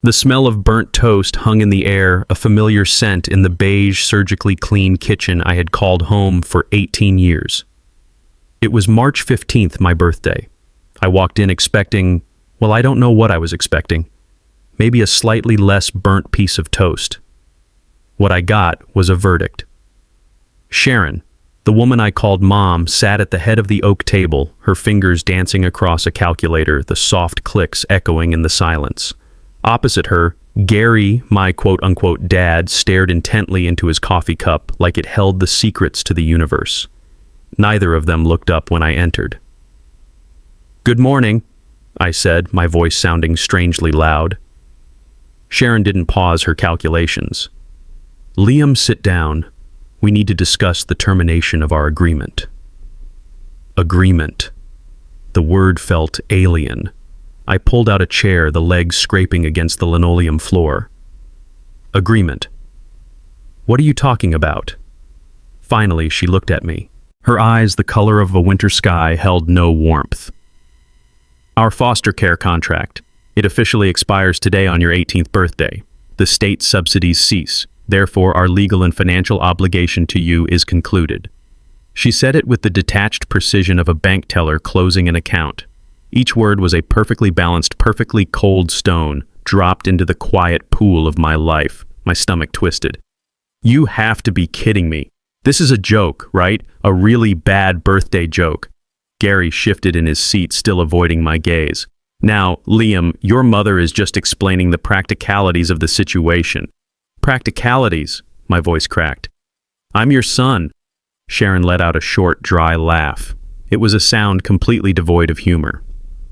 The smell of burnt toast hung in the air, a familiar scent in the beige, surgically clean kitchen I had called home for 18 years. It was March 15th, my birthday. I walked in expecting, well, I don't know what I was expecting. Maybe a slightly less burnt piece of toast. What I got was a verdict. Sharon, the woman I called Mom, sat at the head of the oak table, her fingers dancing across a calculator, the soft clicks echoing in the silence. Opposite her, Gary, my quote-unquote dad, stared intently into his coffee cup like it held the secrets to the universe. Neither of them looked up when I entered. "Good morning," I said, my voice sounding strangely loud. Sharon didn't pause her calculations. "Liam, sit down. We need to discuss the termination of our agreement." Agreement. The word felt alien. I pulled out a chair, the legs scraping against the linoleum floor. Agreement. What are you talking about? Finally, she looked at me. Her eyes, the color of a winter sky, held no warmth. Our foster care contract. It officially expires today on your 18th birthday. The state subsidies cease. Therefore, our legal and financial obligation to you is concluded. She said it with the detached precision of a bank teller closing an account. Each word was a perfectly balanced, perfectly cold stone, dropped into the quiet pool of my life. My stomach twisted. You have to be kidding me. This is a joke, right? A really bad birthday joke. Gary shifted in his seat, still avoiding my gaze. Now, Liam, your mother is just explaining the practicalities of the situation. Practicalities? My voice cracked. I'm your son. Sharon let out a short, dry laugh. It was a sound completely devoid of humor.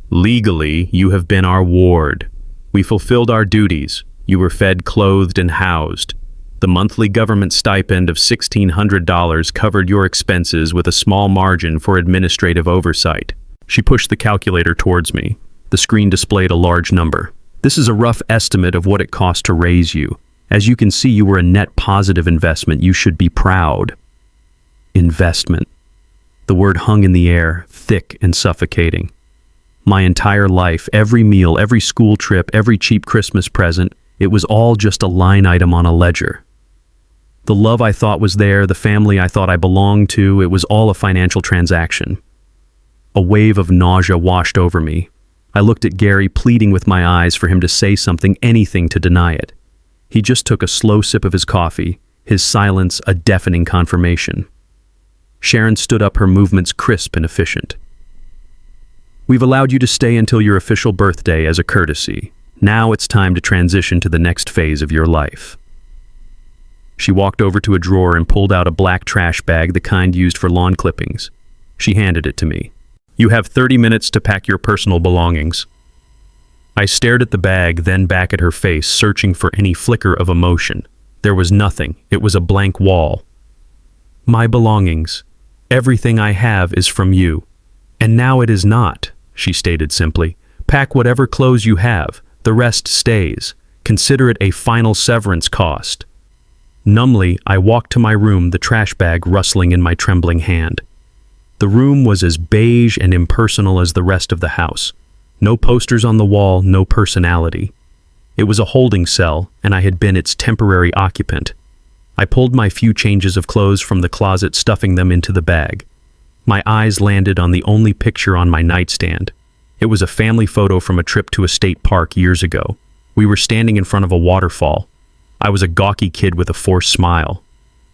Legally, you have been our ward. We fulfilled our duties. You were fed, clothed, and housed. The monthly government stipend of $1,600 covered your expenses with a small margin for administrative oversight. She pushed the calculator towards me. The screen displayed a large number. This is a rough estimate of what it cost to raise you. As you can see, you were a net positive investment. You should be proud. Investment. The word hung in the air, thick and suffocating. My entire life, every meal, every school trip, every cheap Christmas present, it was all just a line item on a ledger. The love I thought was there, the family I thought I belonged to, it was all a financial transaction. A wave of nausea washed over me. I looked at Gary, pleading with my eyes for him to say something, anything to deny it. He just took a slow sip of his coffee, his silence a deafening confirmation. Sharon stood up, her movements crisp and efficient. We've allowed you to stay until your official birthday as a courtesy. Now it's time to transition to the next phase of your life. She walked over to a drawer and pulled out a black trash bag, the kind used for lawn clippings. She handed it to me. You have 30 minutes to pack your personal belongings. I stared at the bag, then back at her face, searching for any flicker of emotion. There was nothing. It was a blank wall. My belongings. Everything I have is from you. And now it is not, she stated simply. Pack whatever clothes you have. The rest stays. Consider it a final severance cost. Numbly, I walked to my room, the trash bag rustling in my trembling hand. The room was as beige and impersonal as the rest of the house. No posters on the wall, no personality. It was a holding cell, and I had been its temporary occupant. I pulled my few changes of clothes from the closet, stuffing them into the bag. My eyes landed on the only picture on my nightstand. It was a family photo from a trip to a state park years ago. We were standing in front of a waterfall. I was a gawky kid with a forced smile.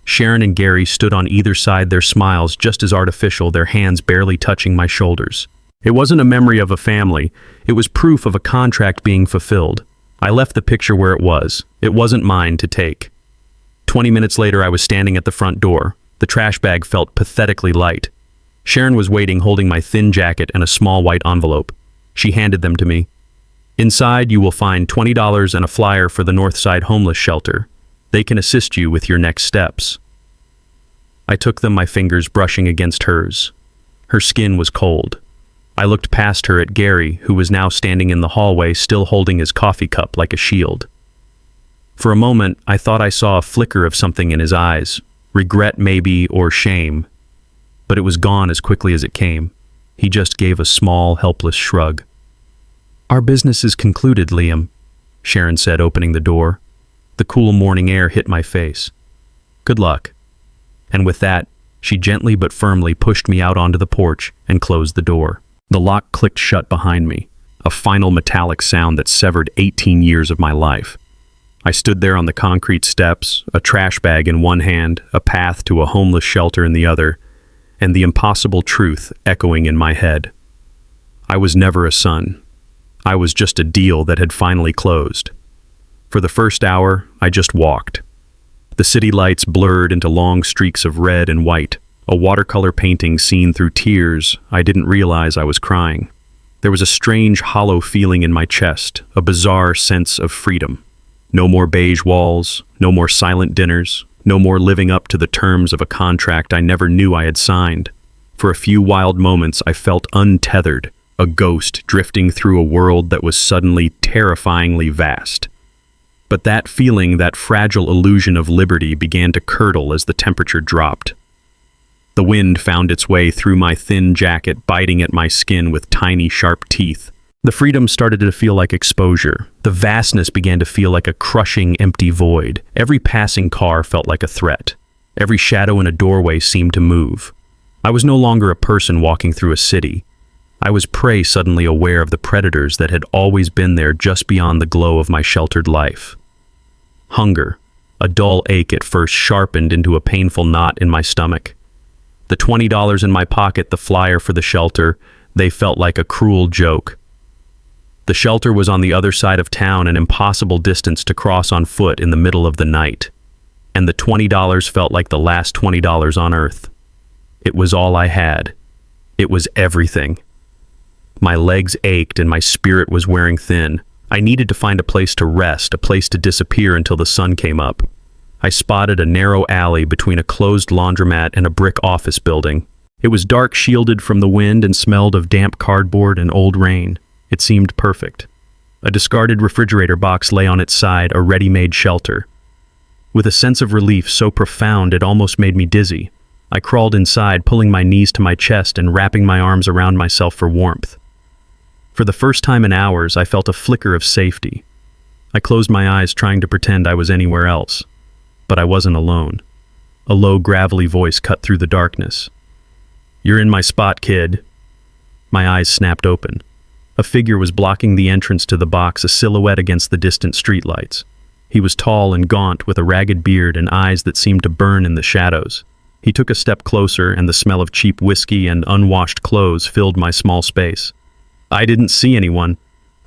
Sharon and Gary stood on either side, their smiles just as artificial, their hands barely touching my shoulders. It wasn't a memory of a family. It was proof of a contract being fulfilled. I left the picture where it was. It wasn't mine to take. 20 minutes later, I was standing at the front door. The trash bag felt pathetically light. Sharon was waiting, holding my thin jacket and a small white envelope. She handed them to me. Inside, you will find $20 and a flyer for the Northside Homeless Shelter. They can assist you with your next steps. I took them, my fingers brushing against hers. Her skin was cold. I looked past her at Gary, who was now standing in the hallway, still holding his coffee cup like a shield. For a moment, I thought I saw a flicker of something in his eyes, regret maybe, or shame. But it was gone as quickly as it came. He just gave a small, helpless shrug. Our business is concluded, Liam. Sharon said, opening the door. The cool morning air hit my face. Good luck. And with that, she gently but firmly pushed me out onto the porch and closed the door. The lock clicked shut behind me, a final metallic sound that severed 18 years of my life. I stood there on the concrete steps, a trash bag in one hand, a path to a homeless shelter in the other, and the impossible truth echoing in my head. I was never a son. I was just a deal that had finally closed. For the first hour, I just walked. The city lights blurred into long streaks of red and white, a watercolor painting seen through tears. I didn't realize I was crying. There was a strange, hollow feeling in my chest, a bizarre sense of freedom. No more beige walls, no more silent dinners, no more living up to the terms of a contract I never knew I had signed. For a few wild moments, I felt untethered, a ghost drifting through a world that was suddenly terrifyingly vast. But that feeling, that fragile illusion of liberty, began to curdle as the temperature dropped. The wind found its way through my thin jacket, biting at my skin with tiny, sharp teeth. The freedom started to feel like exposure. The vastness began to feel like a crushing, empty void. Every passing car felt like a threat. Every shadow in a doorway seemed to move. I was no longer a person walking through a city. I was prey, suddenly aware of the predators that had always been there just beyond the glow of my sheltered life. Hunger, a dull ache at first, sharpened into a painful knot in my stomach. The $20 in my pocket, the flyer for the shelter, they felt like a cruel joke. The shelter was on the other side of town, an impossible distance to cross on foot in the middle of the night. And the $20 felt like the last $20 on earth. It was all I had. It was everything. My legs ached and my spirit was wearing thin. I needed to find a place to rest, a place to disappear until the sun came up. I spotted a narrow alley between a closed laundromat and a brick office building. It was dark, shielded from the wind, and smelled of damp cardboard and old rain. It seemed perfect. A discarded refrigerator box lay on its side, a ready-made shelter. With a sense of relief so profound it almost made me dizzy, I crawled inside, pulling my knees to my chest and wrapping my arms around myself for warmth. For the first time in hours, I felt a flicker of safety. I closed my eyes, trying to pretend I was anywhere else. But I wasn't alone. A low, gravelly voice cut through the darkness. "You're in my spot, kid." My eyes snapped open. A figure was blocking the entrance to the box, a silhouette against the distant streetlights. He was tall and gaunt, with a ragged beard and eyes that seemed to burn in the shadows. He took a step closer, and the smell of cheap whiskey and unwashed clothes filled my small space. "I didn't see anyone,"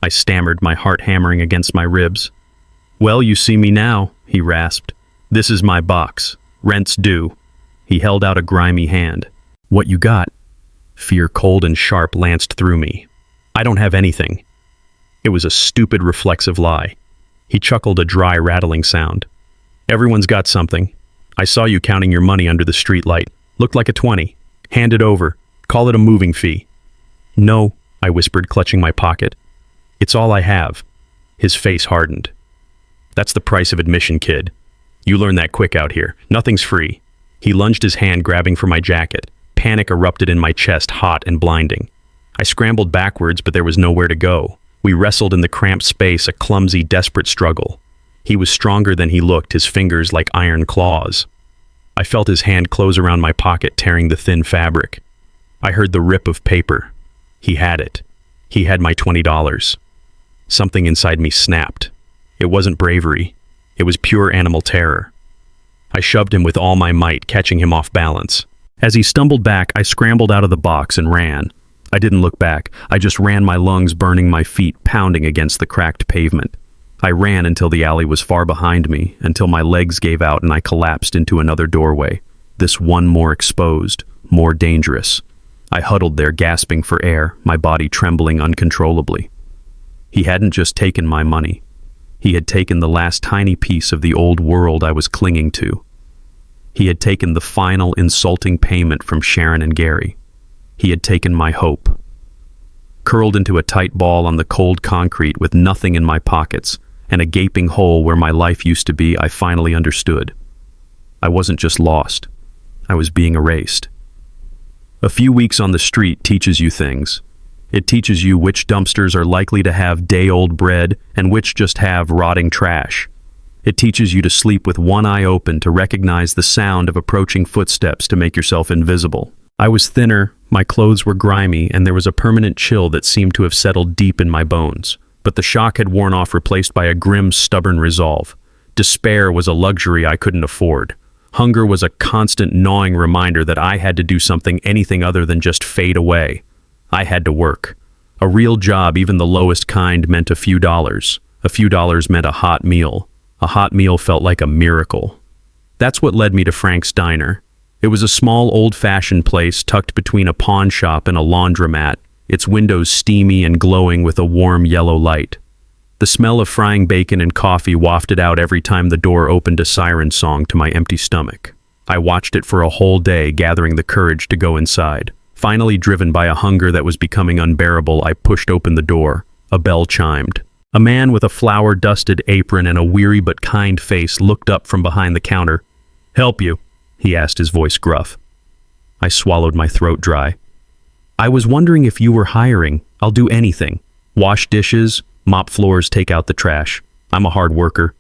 I stammered, my heart hammering against my ribs. "Well, you see me now," he rasped. "This is my box. Rent's due." He held out a grimy hand. "What you got?" Fear, cold and sharp, lanced through me. "I don't have anything." It was a stupid, reflexive lie. He chuckled, a dry, rattling sound. "Everyone's got something. I saw you counting your money under the streetlight. Looked like a 20. Hand it over. Call it a moving fee." "No," I whispered, clutching my pocket. "It's all I have." His face hardened. "That's the price of admission, kid. You learn that quick out here. Nothing's free." He lunged his hand, grabbing for my jacket. Panic erupted in my chest, hot and blinding. I scrambled backwards, but there was nowhere to go. We wrestled in the cramped space, a clumsy, desperate struggle. He was stronger than he looked, his fingers like iron claws. I felt his hand close around my pocket, tearing the thin fabric. I heard the rip of paper. He had it. He had my $20. Something inside me snapped. It wasn't bravery. It was pure animal terror. I shoved him with all my might, catching him off balance. As he stumbled back, I scrambled out of the box and ran. I didn't look back. I just ran, my lungs burning, my feet pounding against the cracked pavement. I ran until the alley was far behind me, until my legs gave out and I collapsed into another doorway. This one more exposed, more dangerous. I huddled there, gasping for air, my body trembling uncontrollably. He hadn't just taken my money. He had taken the last tiny piece of the old world I was clinging to. He had taken the final insulting payment from Sharon and Gary. He had taken my hope. Curled into a tight ball on the cold concrete with nothing in my pockets and a gaping hole where my life used to be, I finally understood. I wasn't just lost. I was being erased. A few weeks on the street teaches you things. It teaches you which dumpsters are likely to have day-old bread and which just have rotting trash. It teaches you to sleep with one eye open, to recognize the sound of approaching footsteps, to make yourself invisible. I was thinner, my clothes were grimy, and there was a permanent chill that seemed to have settled deep in my bones. But the shock had worn off, replaced by a grim, stubborn resolve. Despair was a luxury I couldn't afford. Hunger was a constant gnawing reminder that I had to do something, anything other than just fade away. I had to work. A real job, even the lowest kind, meant a few dollars. A few dollars meant a hot meal. A hot meal felt like a miracle. That's what led me to Frank's Diner. It was a small, old-fashioned place tucked between a pawn shop and a laundromat, its windows steamy and glowing with a warm yellow light. The smell of frying bacon and coffee wafted out every time the door opened, a siren song to my empty stomach. I watched it for a whole day, gathering the courage to go inside. Finally, driven by a hunger that was becoming unbearable, I pushed open the door. A bell chimed. A man with a flour-dusted apron and a weary but kind face looked up from behind the counter. "Help you?" he asked, his voice gruff. I swallowed, my throat dry. "I was wondering if you were hiring. I'll do anything. Wash dishes, mop floors, take out the trash. I'm a hard worker."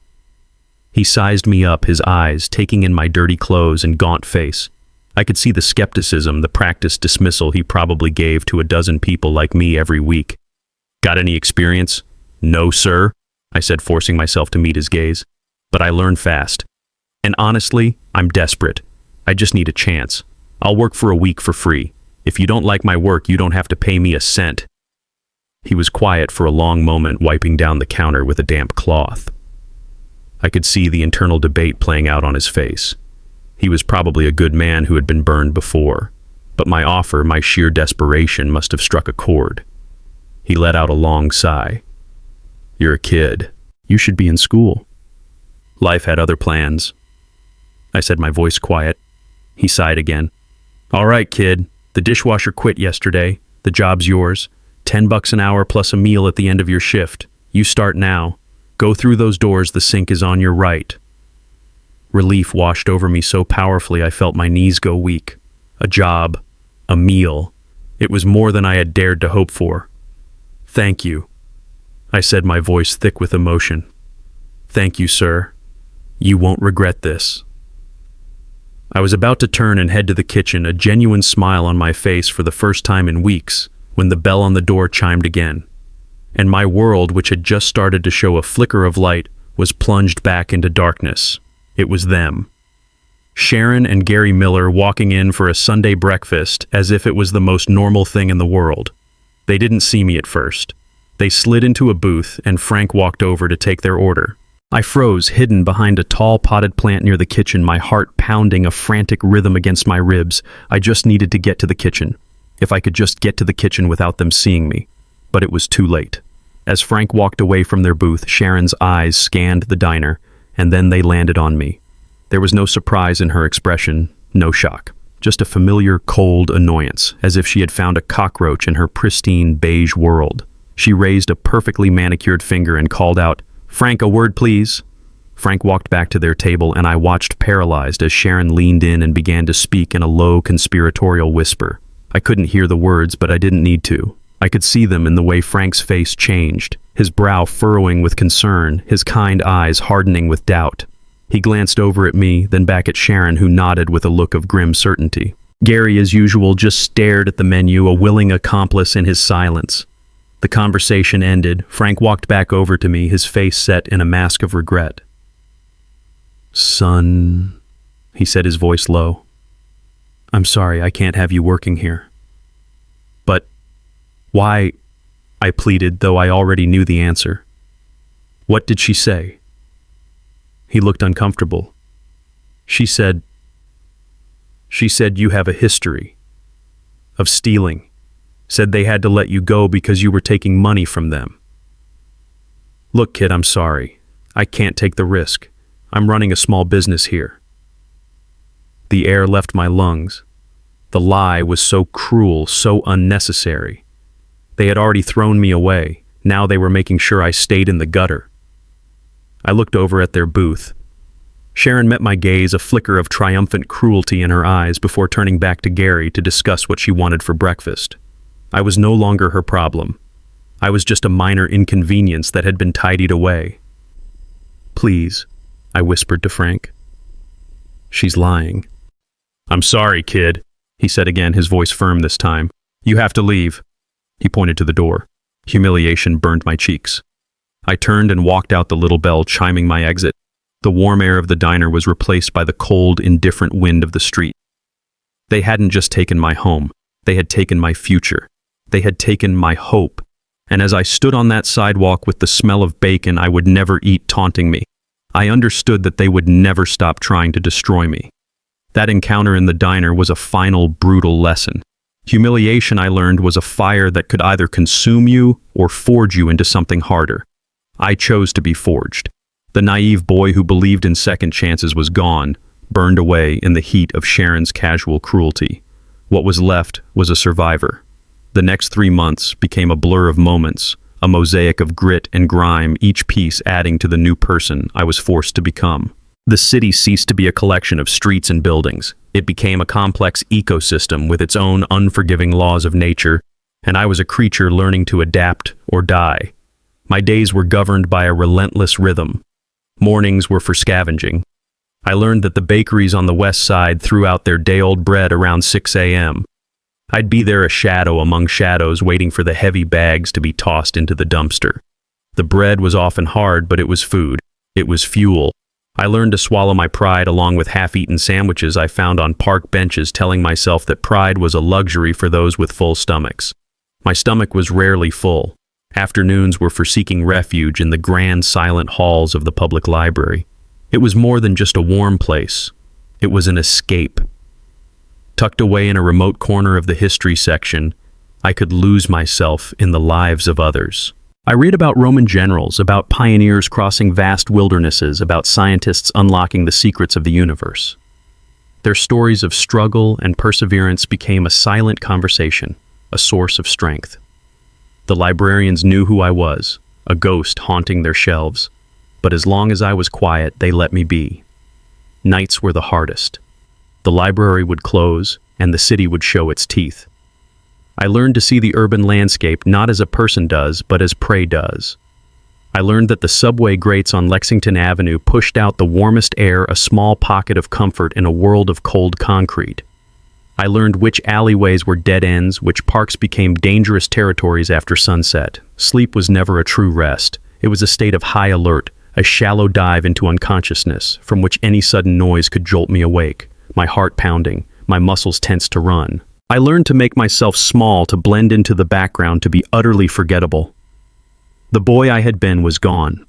He sized me up, his eyes taking in my dirty clothes and gaunt face. I could see the skepticism, the practiced dismissal he probably gave to a dozen people like me every week. "Got any experience?" "No, sir," I said, forcing myself to meet his gaze. But I learned fast. And honestly, I'm desperate. I just need a chance. I'll work for a week for free. If you don't like my work, you don't have to pay me a cent. He was quiet for a long moment, wiping down the counter with a damp cloth. I could see the internal debate playing out on his face. He was probably a good man who had been burned before, but my offer, my sheer desperation, must have struck a chord. He let out a long sigh. "You're a kid. You should be in school." Life had other plans. I said, my voice quiet. He sighed again. "All right, kid. The dishwasher quit yesterday. The job's yours. $10 an hour plus a meal at the end of your shift. You start now. Go through those doors, the sink is on your right." Relief washed over me so powerfully I felt my knees go weak. A job. A meal. It was more than I had dared to hope for. "Thank you," I said, my voice thick with emotion. "Thank you, sir. You won't regret this." I was about to turn and head to the kitchen, a genuine smile on my face for the first time in weeks, when the bell on the door chimed again. And my world, which had just started to show a flicker of light, was plunged back into darkness. It was them. Sharon and Gary Miller walking in for a Sunday breakfast as if it was the most normal thing in the world. They didn't see me at first. They slid into a booth, and Frank walked over to take their order. I froze, hidden behind a tall potted plant near the kitchen, my heart pounding a frantic rhythm against my ribs. I just needed to get to the kitchen. If I could just get to the kitchen without them seeing me. But it was too late. As Frank walked away from their booth, Sharon's eyes scanned the diner, and then they landed on me. There was no surprise in her expression, no shock. Just a familiar, cold annoyance, as if she had found a cockroach in her pristine, beige world. She raised a perfectly manicured finger and called out, "Frank, a word, please." Frank walked back to their table, and I watched paralyzed as Sharon leaned in and began to speak in a low, conspiratorial whisper. I couldn't hear the words, but I didn't need to. I could see them in the way Frank's face changed, his brow furrowing with concern, his kind eyes hardening with doubt. He glanced over at me, then back at Sharon, who nodded with a look of grim certainty. Gary, as usual, just stared at the menu, a willing accomplice in his silence. The conversation ended. Frank walked back over to me, his face set in a mask of regret. "Son," he said, his voice low. "I'm sorry, I can't have you working here." "But why?" I pleaded, though I already knew the answer. "What did she say?" He looked uncomfortable. She said, "You have a history of stealing. Said they had to let you go because you were taking money from them." "Look, kid, I'm sorry. I can't take the risk. I'm running a small business here." The air left my lungs. The lie was so cruel, so unnecessary. They had already thrown me away. Now they were making sure I stayed in the gutter. I looked over at their booth. Sharon met my gaze, a flicker of triumphant cruelty in her eyes, before turning back to Gary to discuss what she wanted for breakfast. I was no longer her problem. I was just a minor inconvenience that had been tidied away. "Please," I whispered to Frank. "She's lying." "I'm sorry, kid," he said again, his voice firm this time. "You have to leave." He pointed to the door. Humiliation burned my cheeks. I turned and walked out, the little bell chiming my exit. The warm air of the diner was replaced by the cold, indifferent wind of the street. They hadn't just taken my home. They had taken my future. They had taken my hope. And as I stood on that sidewalk with the smell of bacon I would never eat taunting me, I understood that they would never stop trying to destroy me. That encounter in the diner was a final, brutal lesson. Humiliation, I learned, was a fire that could either consume you or forge you into something harder. I chose to be forged. The naive boy who believed in second chances was gone, burned away in the heat of Sharon's casual cruelty. What was left was a survivor. The next 3 months became a blur of moments, a mosaic of grit and grime, each piece adding to the new person I was forced to become. The city ceased to be a collection of streets and buildings. It became a complex ecosystem with its own unforgiving laws of nature, and I was a creature learning to adapt or die. My days were governed by a relentless rhythm. Mornings were for scavenging. I learned that the bakeries on the west side threw out their day-old bread around 6 a.m. I'd be there, a shadow among shadows, waiting for the heavy bags to be tossed into the dumpster. The bread was often hard, but it was food. It was fuel. I learned to swallow my pride along with half-eaten sandwiches I found on park benches, telling myself that pride was a luxury for those with full stomachs. My stomach was rarely full. Afternoons were for seeking refuge in the grand, silent halls of the public library. It was more than just a warm place. It was an escape. Tucked away in a remote corner of the history section, I could lose myself in the lives of others. I read about Roman generals, about pioneers crossing vast wildernesses, about scientists unlocking the secrets of the universe. Their stories of struggle and perseverance became a silent conversation, a source of strength. The librarians knew who I was, a ghost haunting their shelves, but as long as I was quiet, they let me be. Nights were the hardest. The library would close, and the city would show its teeth. I learned to see the urban landscape not as a person does, but as prey does. I learned that the subway grates on Lexington Avenue pushed out the warmest air, a small pocket of comfort in a world of cold concrete. I learned which alleyways were dead ends, which parks became dangerous territories after sunset. Sleep was never a true rest. It was a state of high alert, a shallow dive into unconsciousness, from which any sudden noise could jolt me awake, my heart pounding, my muscles tense to run. I learned to make myself small, to blend into the background, to be utterly forgettable. The boy I had been was gone.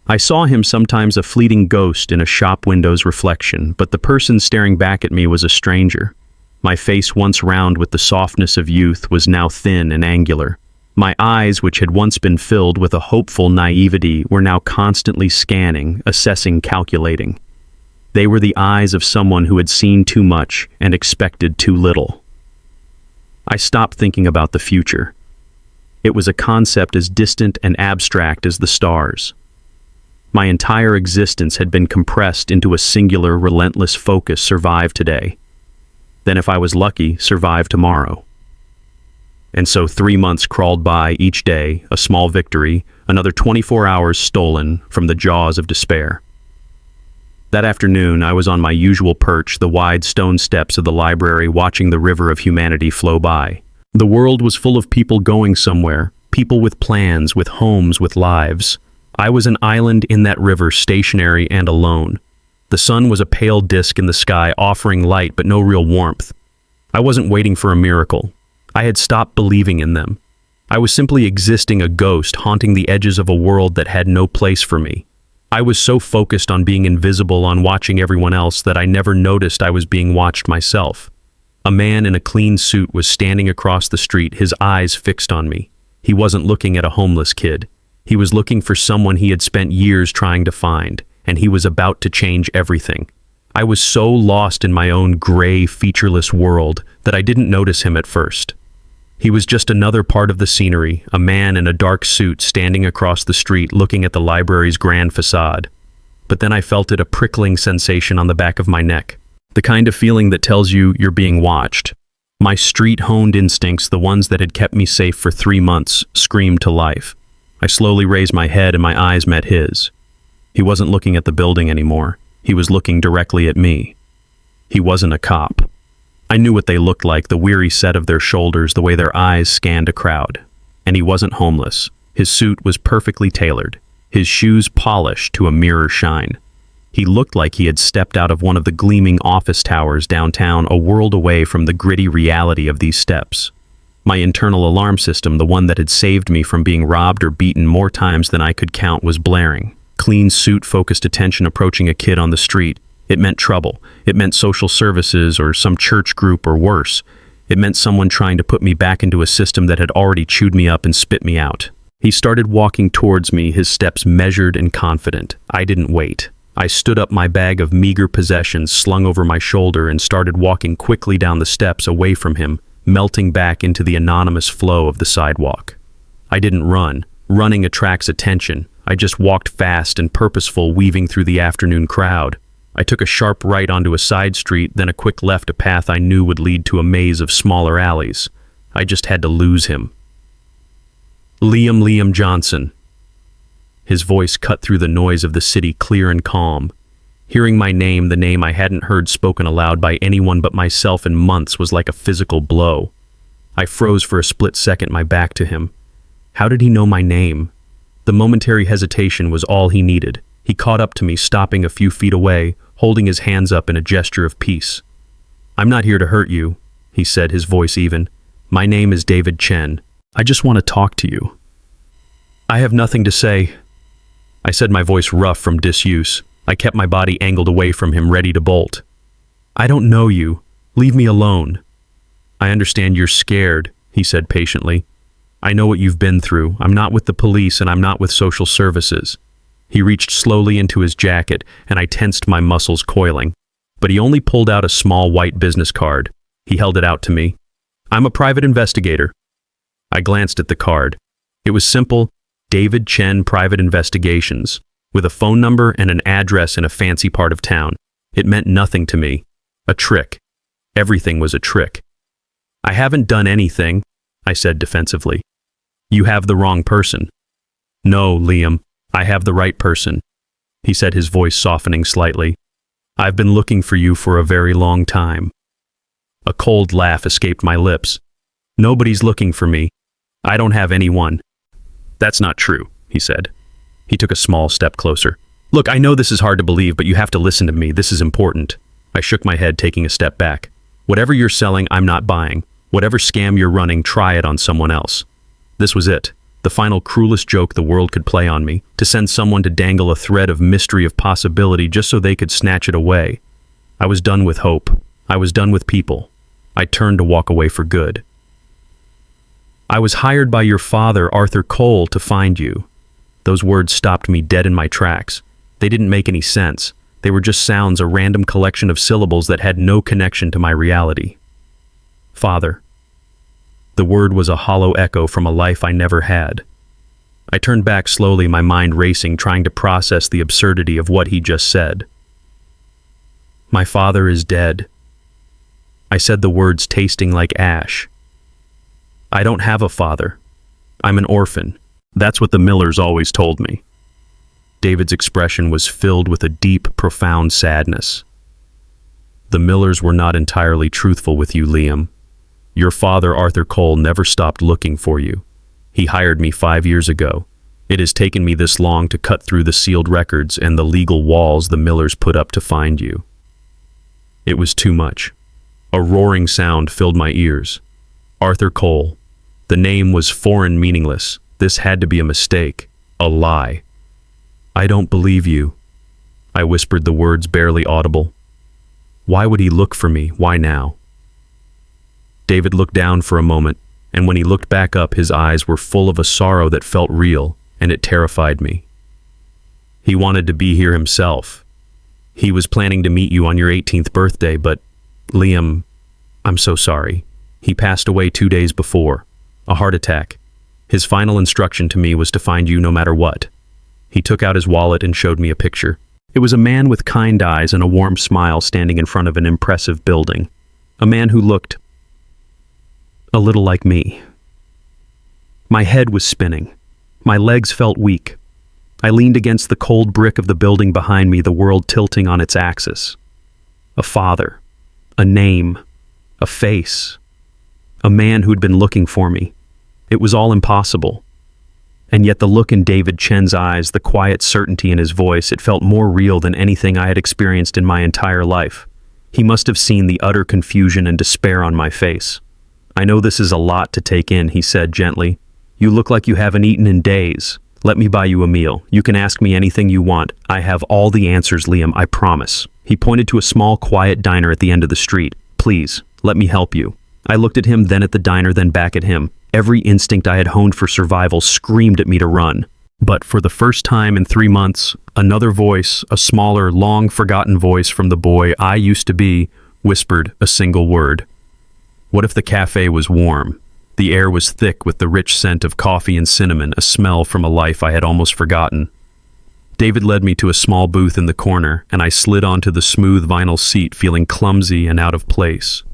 I saw him sometimes, a fleeting ghost in a shop window's reflection, but the person staring back at me was a stranger. My face, once round with the softness of youth, was now thin and angular. My eyes, which had once been filled with a hopeful naivety, were now constantly scanning, assessing, calculating. They were the eyes of someone who had seen too much and expected too little. I stopped thinking about the future. It was a concept as distant and abstract as the stars. My entire existence had been compressed into a singular, relentless focus: survive today. Then, if I was lucky, survive tomorrow. And so 3 months crawled by, each day a small victory, another 24 hours stolen from the jaws of despair. That afternoon, I was on my usual perch, the wide stone steps of the library, watching the river of humanity flow by. The world was full of people going somewhere, people with plans, with homes, with lives. I was an island in that river, stationary and alone. The sun was a pale disk in the sky, offering light but no real warmth. I wasn't waiting for a miracle. I had stopped believing in them. I was simply existing, a ghost haunting the edges of a world that had no place for me. I was so focused on being invisible, on watching everyone else, that I never noticed I was being watched myself. A man in a clean suit was standing across the street, his eyes fixed on me. He wasn't looking at a homeless kid. He was looking for someone he had spent years trying to find, and he was about to change everything. I was so lost in my own gray, featureless world that I didn't notice him at first. He was just another part of the scenery, a man in a dark suit standing across the street looking at the library's grand facade. But then I felt it, a prickling sensation on the back of my neck, the kind of feeling that tells you you're being watched. My street-honed instincts, the ones that had kept me safe for 3 months, screamed to life. I slowly raised my head and my eyes met his. He wasn't looking at the building anymore. He was looking directly at me. He wasn't a cop. I knew what they looked like, the weary set of their shoulders, the way their eyes scanned a crowd. And he wasn't homeless. His suit was perfectly tailored, his shoes polished to a mirror shine. He looked like he had stepped out of one of the gleaming office towers downtown, a world away from the gritty reality of these steps. My internal alarm system, the one that had saved me from being robbed or beaten more times than I could count, was blaring. Clean suit, focused attention approaching a kid on the street. It meant trouble. It meant social services or some church group or worse. It meant someone trying to put me back into a system that had already chewed me up and spit me out. He started walking towards me, his steps measured and confident. I didn't wait. I stood up, my bag of meager possessions slung over my shoulder, and started walking quickly down the steps away from him, melting back into the anonymous flow of the sidewalk. I didn't run. Running attracts attention. I just walked fast and purposeful, weaving through the afternoon crowd. I took a sharp right onto a side street, then a quick left, a path I knew would lead to a maze of smaller alleys. I just had to lose him. Liam Johnson. His voice cut through the noise of the city, clear and calm. Hearing my name, the name I hadn't heard spoken aloud by anyone but myself in months, was like a physical blow. I froze for a split second, my back to him. How did he know my name? The momentary hesitation was all he needed. He caught up to me, stopping a few feet away, holding his hands up in a gesture of peace. "I'm not here to hurt you," he said, his voice even. "My name is David Chen. I just want to talk to you." "I have nothing to say," I said, my voice rough from disuse. I kept my body angled away from him, ready to bolt. "I don't know you. Leave me alone." "I understand you're scared," he said patiently. "I know what you've been through. I'm not with the police and I'm not with social services." He reached slowly into his jacket, and I tensed, my muscles coiling. But he only pulled out a small white business card. He held it out to me. "I'm a private investigator." I glanced at the card. It was simple: David Chen Private Investigations, with a phone number and an address in a fancy part of town. It meant nothing to me. A trick. Everything was a trick. "I haven't done anything," I said defensively. "You have the wrong person." "No, Liam, I have the right person," he said, his voice softening slightly. "I've been looking for you for a very long time." A cold laugh escaped my lips. "Nobody's looking for me. I don't have anyone." "That's not true," he said. He took a small step closer. "Look, I know this is hard to believe, but you have to listen to me. This is important." I shook my head, taking a step back. "Whatever you're selling, I'm not buying. Whatever scam you're running, try it on someone else." This was it. The final cruelest joke the world could play on me, to send someone to dangle a thread of mystery, of possibility, just so they could snatch it away. I was done with hope. I was done with people. I turned to walk away for good. "I was hired by your father, Arthur Cole, to find you." Those words stopped me dead in my tracks. They didn't make any sense. They were just sounds, a random collection of syllables that had no connection to my reality. Father. The word was a hollow echo from a life I never had. I turned back slowly, my mind racing, trying to process the absurdity of what he just said. "My father is dead." I said the words tasting like ash. "I don't have a father. I'm an orphan. That's what the Millers always told me." David's expression was filled with a deep, profound sadness. "The Millers were not entirely truthful with you, Liam. Your father, Arthur Cole, never stopped looking for you. He hired me 5 years ago. It has taken me this long to cut through the sealed records and the legal walls the Millers put up to find you." It was too much. A roaring sound filled my ears. Arthur Cole. The name was foreign, meaningless. This had to be a mistake, a lie. "I don't believe you." I whispered the words, barely audible. Why would he look for me? Why now? David looked down for a moment, and when he looked back up, his eyes were full of a sorrow that felt real, and it terrified me. "He wanted to be here himself. He was planning to meet you on your 18th birthday, but, Liam, I'm so sorry. He passed away 2 days before. A heart attack. His final instruction to me was to find you no matter what." He took out his wallet and showed me a picture. It was a man with kind eyes and a warm smile standing in front of an impressive building. A man who looked a little like me. My head was spinning. My legs felt weak. I leaned against the cold brick of the building behind me, the world tilting on its axis. A father, a name, a face, a man who'd been looking for me. It was all impossible. And yet the look in David Chen's eyes, the quiet certainty in his voice, it felt more real than anything I had experienced in my entire life. He must have seen the utter confusion and despair on my face. "I know this is a lot to take in," he said gently. "You look like you haven't eaten in days. Let me buy you a meal. You can ask me anything you want. I have all the answers, Liam, I promise." He pointed to a small, quiet diner at the end of the street. "Please, let me help you." I looked at him, then at the diner, then back at him. Every instinct I had honed for survival screamed at me to run. But for the first time in 3 months, another voice, a smaller, long-forgotten voice from the boy I used to be, whispered a single word. What if the cafe was warm? The air was thick with the rich scent of coffee and cinnamon, a smell from a life I had almost forgotten. David led me to a small booth in the corner, and I slid onto the smooth vinyl seat, feeling clumsy and out of place.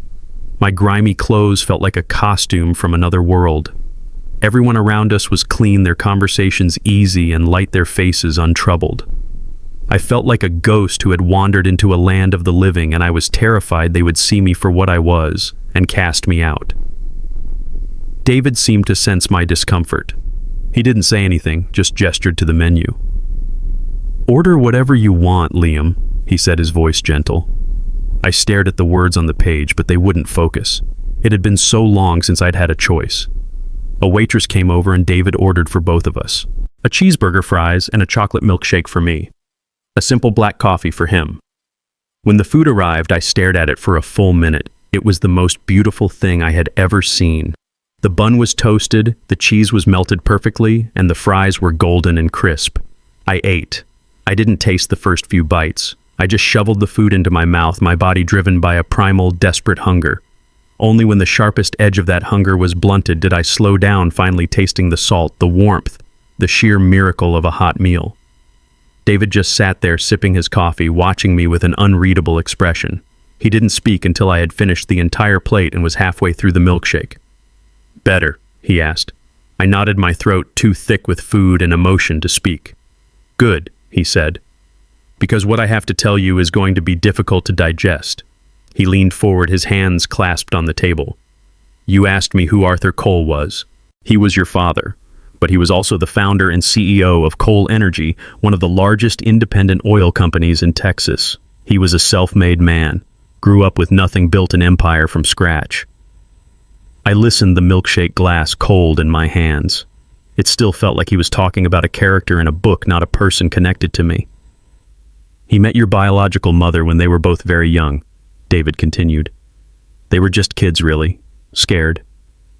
My grimy clothes felt like a costume from another world. Everyone around us was clean, their conversations easy, and light, their faces untroubled. I felt like a ghost who had wandered into a land of the living, and I was terrified they would see me for what I was and cast me out. David seemed to sense my discomfort. He didn't say anything, just gestured to the menu. "Order whatever you want, Liam," he said, his voice gentle. I stared at the words on the page, but they wouldn't focus. It had been so long since I'd had a choice. A waitress came over and David ordered for both of us. A cheeseburger, fries, and a chocolate milkshake for me. A simple black coffee for him. When the food arrived, I stared at it for a full minute. It was the most beautiful thing I had ever seen. The bun was toasted, the cheese was melted perfectly, and the fries were golden and crisp. I ate. I didn't taste the first few bites. I just shoveled the food into my mouth, my body driven by a primal, desperate hunger. Only when the sharpest edge of that hunger was blunted did I slow down, finally tasting the salt, the warmth, the sheer miracle of a hot meal. David just sat there sipping his coffee, watching me with an unreadable expression. He didn't speak until I had finished the entire plate and was halfway through the milkshake. "Better?" he asked. I nodded, my throat too thick with food and emotion to speak. "Good," he said. "Because what I have to tell you is going to be difficult to digest." He leaned forward, his hands clasped on the table. "You asked me who Arthur Cole was. He was your father, but he was also the founder and CEO of Cole Energy, one of the largest independent oil companies in Texas. He was a self-made man, grew up with nothing, built an empire from scratch." I listened, the milkshake glass cold in my hands. It still felt like he was talking about a character in a book, not a person connected to me. "He met your biological mother when they were both very young," David continued. "They were just kids, really, scared.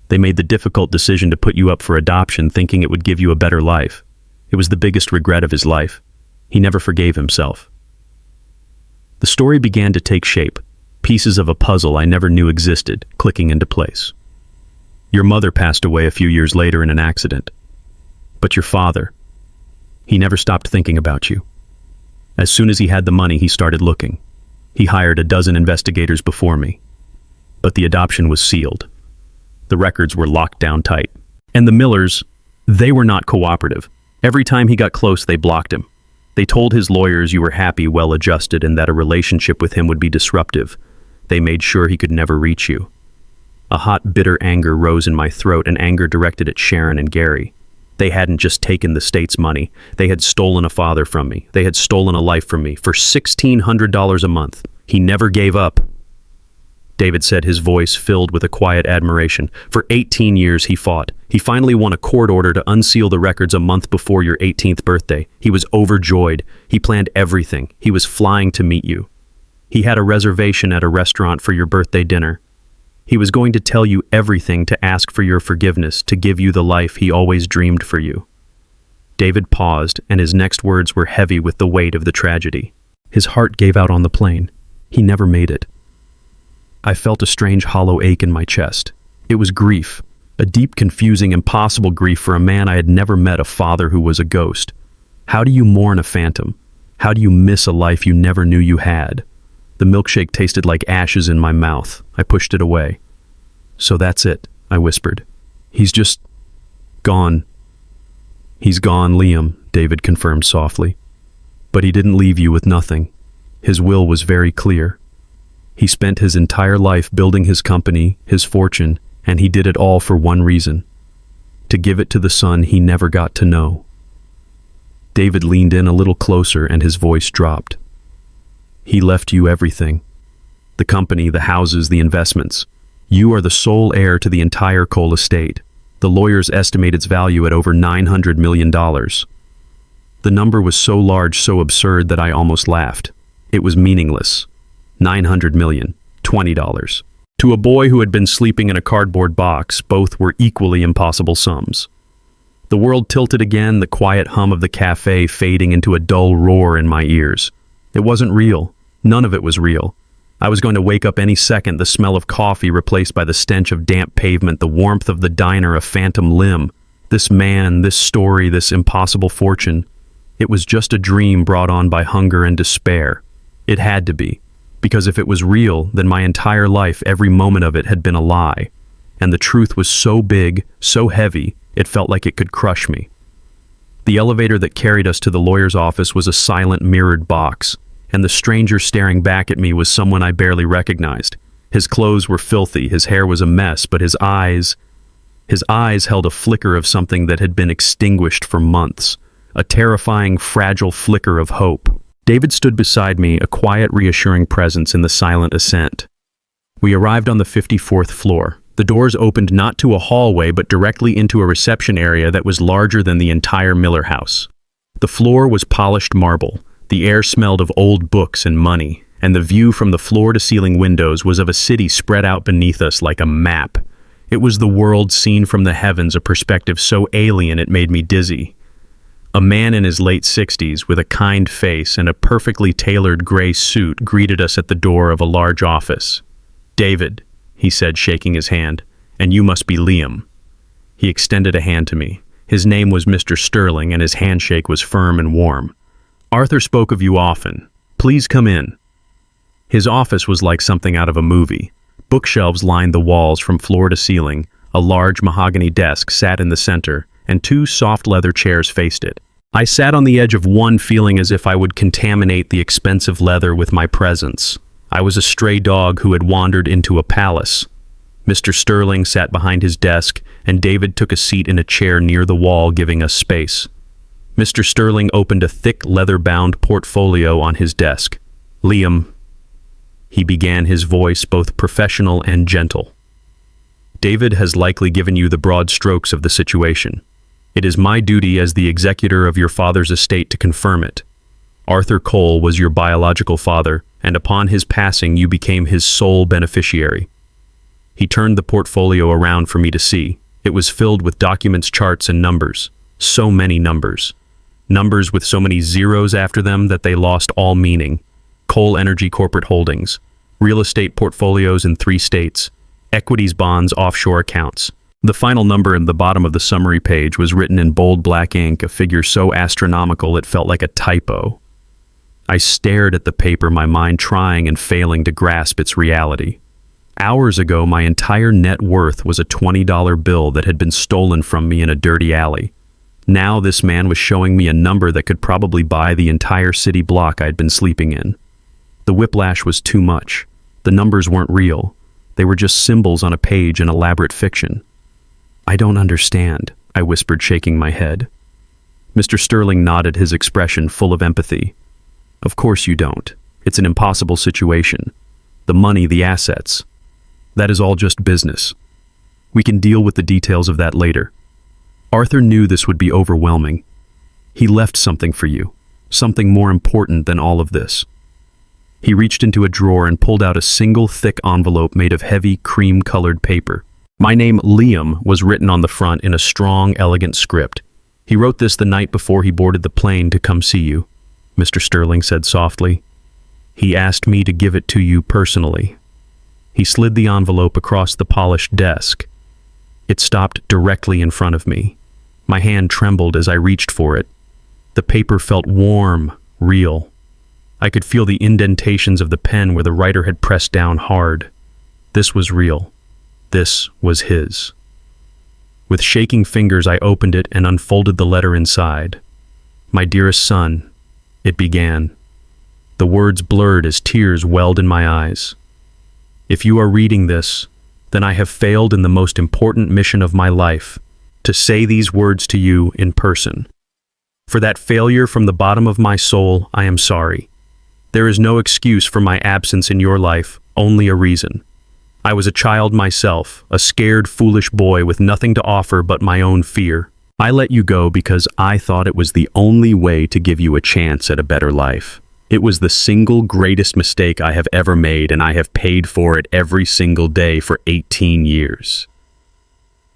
They made the difficult decision to put you up for adoption, thinking it would give you a better life. It was the biggest regret of his life. He never forgave himself." The story began to take shape, pieces of a puzzle I never knew existed, clicking into place. Your mother passed away a few years later in an accident. But your father, he never stopped thinking about you. As soon as he had the money, he started looking. He hired a dozen investigators before me. But the adoption was sealed. The records were locked down tight. And the Millers, they were not cooperative. Every time he got close, they blocked him. They told his lawyers you were happy, well-adjusted, and that a relationship with him would be disruptive. They made sure he could never reach you. A hot, bitter anger rose in my throat, an anger directed at Sharon and Gary. They hadn't just taken the state's money. They had stolen a father from me. They had stolen a life from me for $1,600 a month. He never gave up. David said, his voice filled with a quiet admiration. For 18 years he fought. He finally won a court order to unseal the records a month before your 18th birthday. He was overjoyed. He planned everything. He was flying to meet you. He had a reservation at a restaurant for your birthday dinner. He was going to tell you everything, to ask for your forgiveness, to give you the life he always dreamed for you. David paused, and his next words were heavy with the weight of the tragedy. His heart gave out on the plane. He never made it. I felt a strange hollow ache in my chest. It was grief, a deep, confusing, impossible grief for a man I had never met, a father who was a ghost. How do you mourn a phantom? How do you miss a life you never knew you had? The milkshake tasted like ashes in my mouth. I pushed it away. "So that's it," I whispered. He's just gone. He's gone, Liam, David confirmed softly. But he didn't leave you with nothing. His will was very clear. He spent his entire life building his company, his fortune, and he did it all for one reason: to give it to the son he never got to know. David leaned in a little closer and his voice dropped. He left you everything. The company, the houses, the investments. You are the sole heir to the entire Cole estate. The lawyers estimate its value at over $900 million. The number was so large, so absurd that I almost laughed. It was meaningless. 900 million, $20. To a boy who had been sleeping in a cardboard box, both were equally impossible sums. The world tilted again, the quiet hum of the cafe fading into a dull roar in my ears. It wasn't real. None of it was real. I was going to wake up any second, the smell of coffee replaced by the stench of damp pavement, the warmth of the diner a phantom limb. This man, this story, this impossible fortune. It was just a dream brought on by hunger and despair. It had to be. Because if it was real, then my entire life, every moment of it, had been a lie. And the truth was so big, so heavy, it felt like it could crush me. The elevator that carried us to the lawyer's office was a silent mirrored box, and the stranger staring back at me was someone I barely recognized. His clothes were filthy, his hair was a mess, but his eyes held a flicker of something that had been extinguished for months, a terrifying, fragile flicker of hope. David stood beside me, a quiet, reassuring presence in the silent ascent. We arrived on the 54th floor. The doors opened not to a hallway, but directly into a reception area that was larger than the entire Miller house. The floor was polished marble. The air smelled of old books and money, and the view from the floor-to-ceiling windows was of a city spread out beneath us like a map. It was the world seen from the heavens, a perspective so alien it made me dizzy. A man in his late 60s, with a kind face and a perfectly tailored gray suit, greeted us at the door of a large office. "David," he said, shaking his hand, "and you must be Liam." He extended a hand to me. His name was Mr. Sterling, and his handshake was firm and warm. "Arthur spoke of you often. Please come in." His office was like something out of a movie. Bookshelves lined the walls from floor to ceiling, a large mahogany desk sat in the center, and two soft leather chairs faced it. I sat on the edge of one, feeling as if I would contaminate the expensive leather with my presence. I was a stray dog who had wandered into a palace. Mr. Sterling sat behind his desk, and David took a seat in a chair near the wall, giving us space. Mr. Sterling opened a thick leather-bound portfolio on his desk. "Liam," he began, his voice both professional and gentle. "David has likely given you the broad strokes of the situation. It is my duty as the executor of your father's estate to confirm it. Arthur Cole was your biological father, and upon his passing you became his sole beneficiary." He turned the portfolio around for me to see. It was filled with documents, charts, and numbers. So many numbers. Numbers with so many zeros after them that they lost all meaning. Cole Energy Corporate Holdings, real estate portfolios in 3 states, equities, bonds, offshore accounts. The final number in the bottom of the summary page was written in bold black ink, a figure so astronomical it felt like a typo. I stared at the paper, my mind trying and failing to grasp its reality. Hours ago, my entire net worth was a $20 bill that had been stolen from me in a dirty alley. Now this man was showing me a number that could probably buy the entire city block I'd been sleeping in. The whiplash was too much. The numbers weren't real. They were just symbols on a page in elaborate fiction. "I don't understand," I whispered, shaking my head. Mr. Sterling nodded, his expression full of empathy. "Of course you don't. It's an impossible situation. The money, the assets. That is all just business. We can deal with the details of that later. Arthur knew this would be overwhelming. He left something for you, something more important than all of this." He reached into a drawer and pulled out a single thick envelope made of heavy, cream-colored paper. My name, Liam, was written on the front in a strong, elegant script. "He wrote this the night before he boarded the plane to come see you," Mr. Sterling said softly. "He asked me to give it to you personally." He slid the envelope across the polished desk. It stopped directly in front of me. My hand trembled as I reached for it. The paper felt warm, real. I could feel the indentations of the pen where the writer had pressed down hard. This was real. This was his. With shaking fingers, I opened it and unfolded the letter inside. "My dearest son," it began. The words blurred as tears welled in my eyes. "If you are reading this, then I have failed in the most important mission of my life, to say these words to you in person. For that failure from the bottom of my soul, I am sorry. There is no excuse for my absence in your life, only a reason. I was a child myself, a scared, foolish boy with nothing to offer but my own fear. I let you go because I thought it was the only way to give you a chance at a better life. It was the single greatest mistake I have ever made, and I have paid for it every single day for 18 years.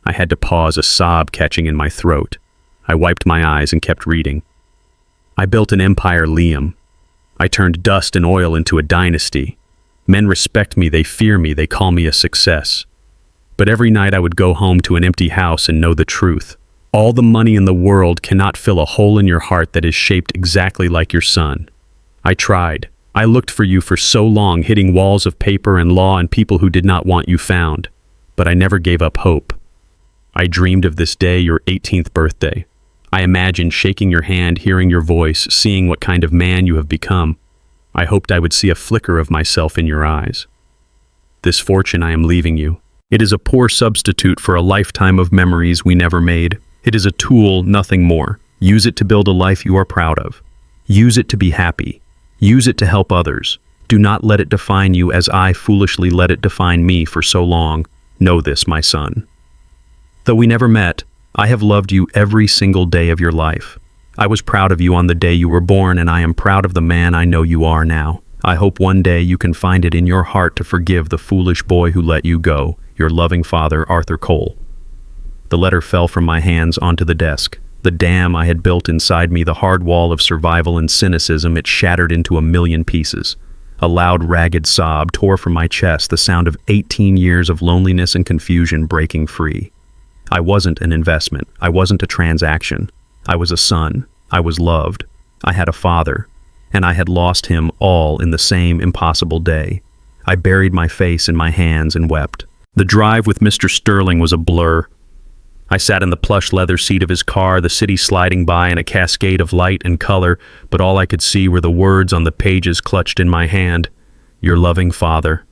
I had to pause, a sob catching in my throat. I wiped my eyes and kept reading. I built an empire, Liam. I turned dust and oil into a dynasty. Men respect me, they fear me, they call me a success. But every night I would go home to an empty house and know the truth. All the money in the world cannot fill a hole in your heart that is shaped exactly like your son. I tried. I looked for you for so long, hitting walls of paper and law and people who did not want you found. But I never gave up hope. I dreamed of this day, your 18th birthday. I imagined shaking your hand, hearing your voice, seeing what kind of man you have become. I hoped I would see a flicker of myself in your eyes. This fortune I am leaving you. It is a poor substitute for a lifetime of memories we never made. It is a tool, nothing more. Use it to build a life you are proud of. Use it to be happy. Use it to help others. Do not let it define you as I foolishly let it define me for so long. Know this, my son. Though we never met, I have loved you every single day of your life. I was proud of you on the day you were born, and I am proud of the man I know you are now. I hope one day you can find it in your heart to forgive the foolish boy who let you go. Your loving father, Arthur Cole. The letter fell from my hands onto the desk. The dam I had built inside me, the hard wall of survival and cynicism, it shattered into a million pieces. A loud, ragged sob tore from my chest, the sound of 18 years of loneliness and confusion breaking free. I wasn't an investment. I wasn't a transaction. I was a son. I was loved. I had a father. And I had lost him all in the same impossible day. I buried my face in my hands and wept. The drive with Mr. Sterling was a blur. I sat in the plush leather seat of his car, the city sliding by in a cascade of light and color, but all I could see were the words on the pages clutched in my hand. Your loving father.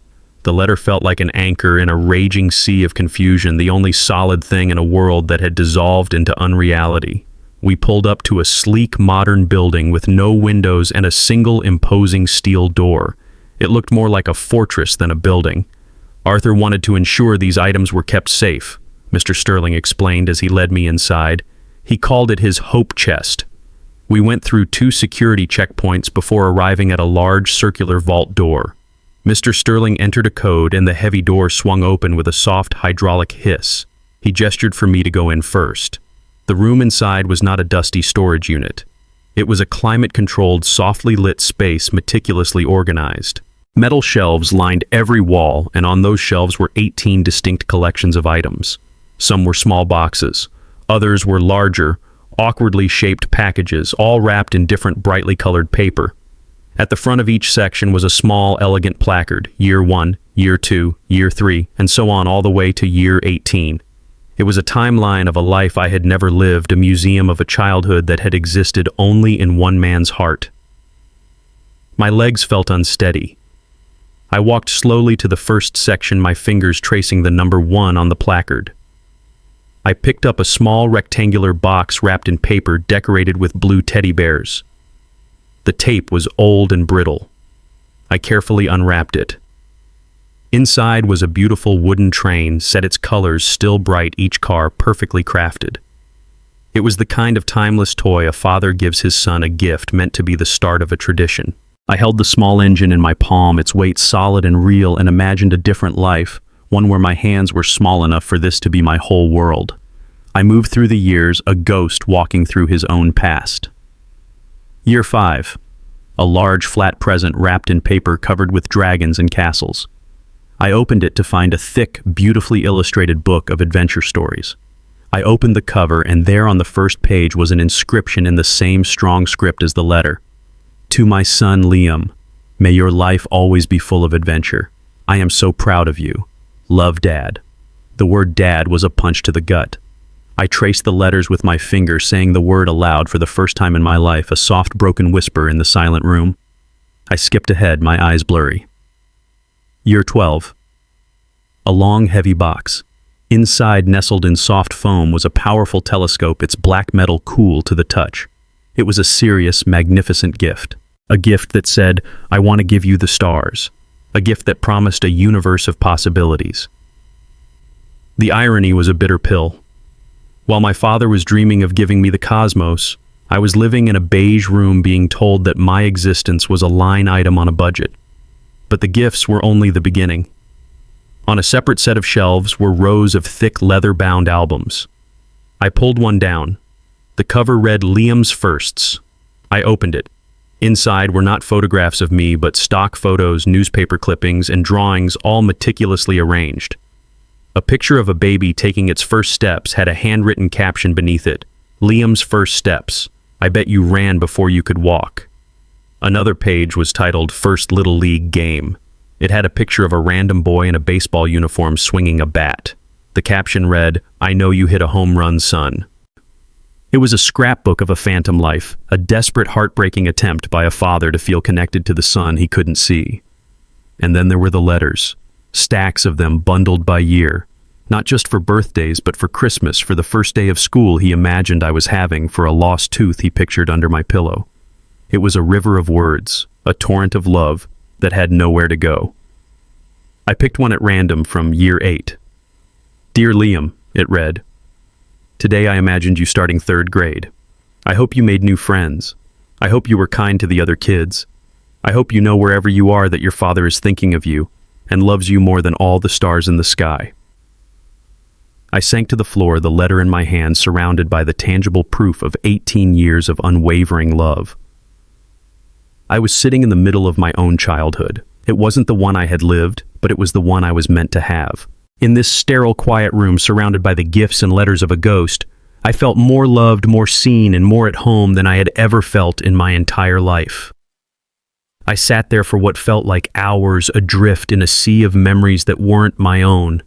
The letter felt like an anchor in a raging sea of confusion, the only solid thing in a world that had dissolved into unreality. We pulled up to a sleek, modern building with no windows and a single imposing steel door. It looked more like a fortress than a building. Arthur wanted to ensure these items were kept safe, Mr. Sterling explained as he led me inside. He called it his hope chest. We went through 2 security checkpoints before arriving at a large circular vault door. Mr. Sterling entered a code and the heavy door swung open with a soft hydraulic hiss. He gestured for me to go in first. The room inside was not a dusty storage unit. It was a climate-controlled, softly lit space meticulously organized. Metal shelves lined every wall, and on those shelves were 18 distinct collections of items. Some were small boxes. Others were larger, awkwardly shaped packages, all wrapped in different brightly colored paper. At the front of each section was a small, elegant placard, Year 1, Year 2, Year 3, and so on all the way to Year 18. It was a timeline of a life I had never lived, a museum of a childhood that had existed only in one man's heart. My legs felt unsteady. I walked slowly to the first section, my fingers tracing the number 1 on the placard. I picked up a small rectangular box wrapped in paper decorated with blue teddy bears. The tape was old and brittle. I carefully unwrapped it. Inside was a beautiful wooden train, set its colors still bright, each car perfectly crafted. It was the kind of timeless toy a father gives his son, a gift meant to be the start of a tradition. I held the small engine in my palm, its weight solid and real, and imagined a different life, one where my hands were small enough for this to be my whole world. I moved through the years, a ghost walking through his own past. Year 5. A large flat present wrapped in paper covered with dragons and castles. I opened it to find a thick, beautifully illustrated book of adventure stories. I opened the cover, and there on the first page was an inscription in the same strong script as the letter. To my son Liam, may your life always be full of adventure. I am so proud of you. Love, Dad. The word dad was a punch to the gut. I traced the letters with my finger, saying the word aloud for the first time in my life, a soft broken whisper in the silent room. I skipped ahead, my eyes blurry. Year 12. A long, heavy box. Inside, nestled in soft foam, was a powerful telescope, its black metal cool to the touch. It was a serious, magnificent gift. A gift that said, "I want to give you the stars." A gift that promised a universe of possibilities. The irony was a bitter pill. While my father was dreaming of giving me the cosmos, I was living in a beige room being told that my existence was a line item on a budget. But the gifts were only the beginning. On a separate set of shelves were rows of thick leather-bound albums. I pulled one down. The cover read Liam's Firsts. I opened it. Inside were not photographs of me, but stock photos, newspaper clippings, and drawings, all meticulously arranged. A picture of a baby taking its first steps had a handwritten caption beneath it, "Liam's First Steps. I bet you ran before you could walk." Another page was titled First Little League Game. It had a picture of a random boy in a baseball uniform swinging a bat. The caption read, "I know you hit a home run, son." It was a scrapbook of a phantom life, a desperate, heartbreaking attempt by a father to feel connected to the son he couldn't see. And then there were the letters, stacks of them bundled by year, not just for birthdays, but for Christmas, for the first day of school he imagined I was having, for a lost tooth he pictured under my pillow. It was a river of words, a torrent of love that had nowhere to go. I picked one at random from year 8. "Dear Liam," it read, "Today I imagined you starting 3rd grade. I hope you made new friends. I hope you were kind to the other kids. I hope you know wherever you are that your father is thinking of you and loves you more than all the stars in the sky." I sank to the floor, the letter in my hand, surrounded by the tangible proof of 18 years of unwavering love. I was sitting in the middle of my own childhood. It wasn't the one I had lived, but it was the one I was meant to have. In this sterile, quiet room, surrounded by the gifts and letters of a ghost, I felt more loved, more seen, and more at home than I had ever felt in my entire life. I sat there for what felt like hours, adrift in a sea of memories that weren't my own.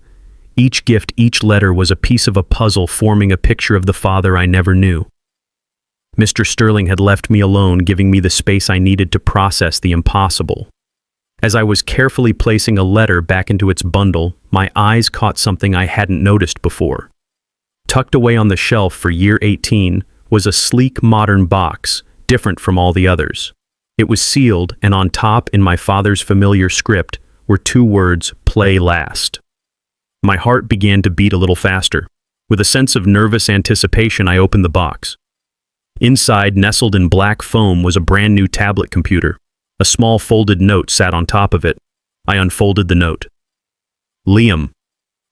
Each gift, each letter was a piece of a puzzle forming a picture of the father I never knew. Mr. Sterling had left me alone, giving me the space I needed to process the impossible. As I was carefully placing a letter back into its bundle, my eyes caught something I hadn't noticed before. Tucked away on the shelf for year 18 was a sleek, modern box, different from all the others. It was sealed, and on top, in my father's familiar script, were 2 words, "Play Last." My heart began to beat a little faster. With a sense of nervous anticipation, I opened the box. Inside, nestled in black foam, was a brand new tablet computer. A small folded note sat on top of it. I unfolded the note. "Liam,"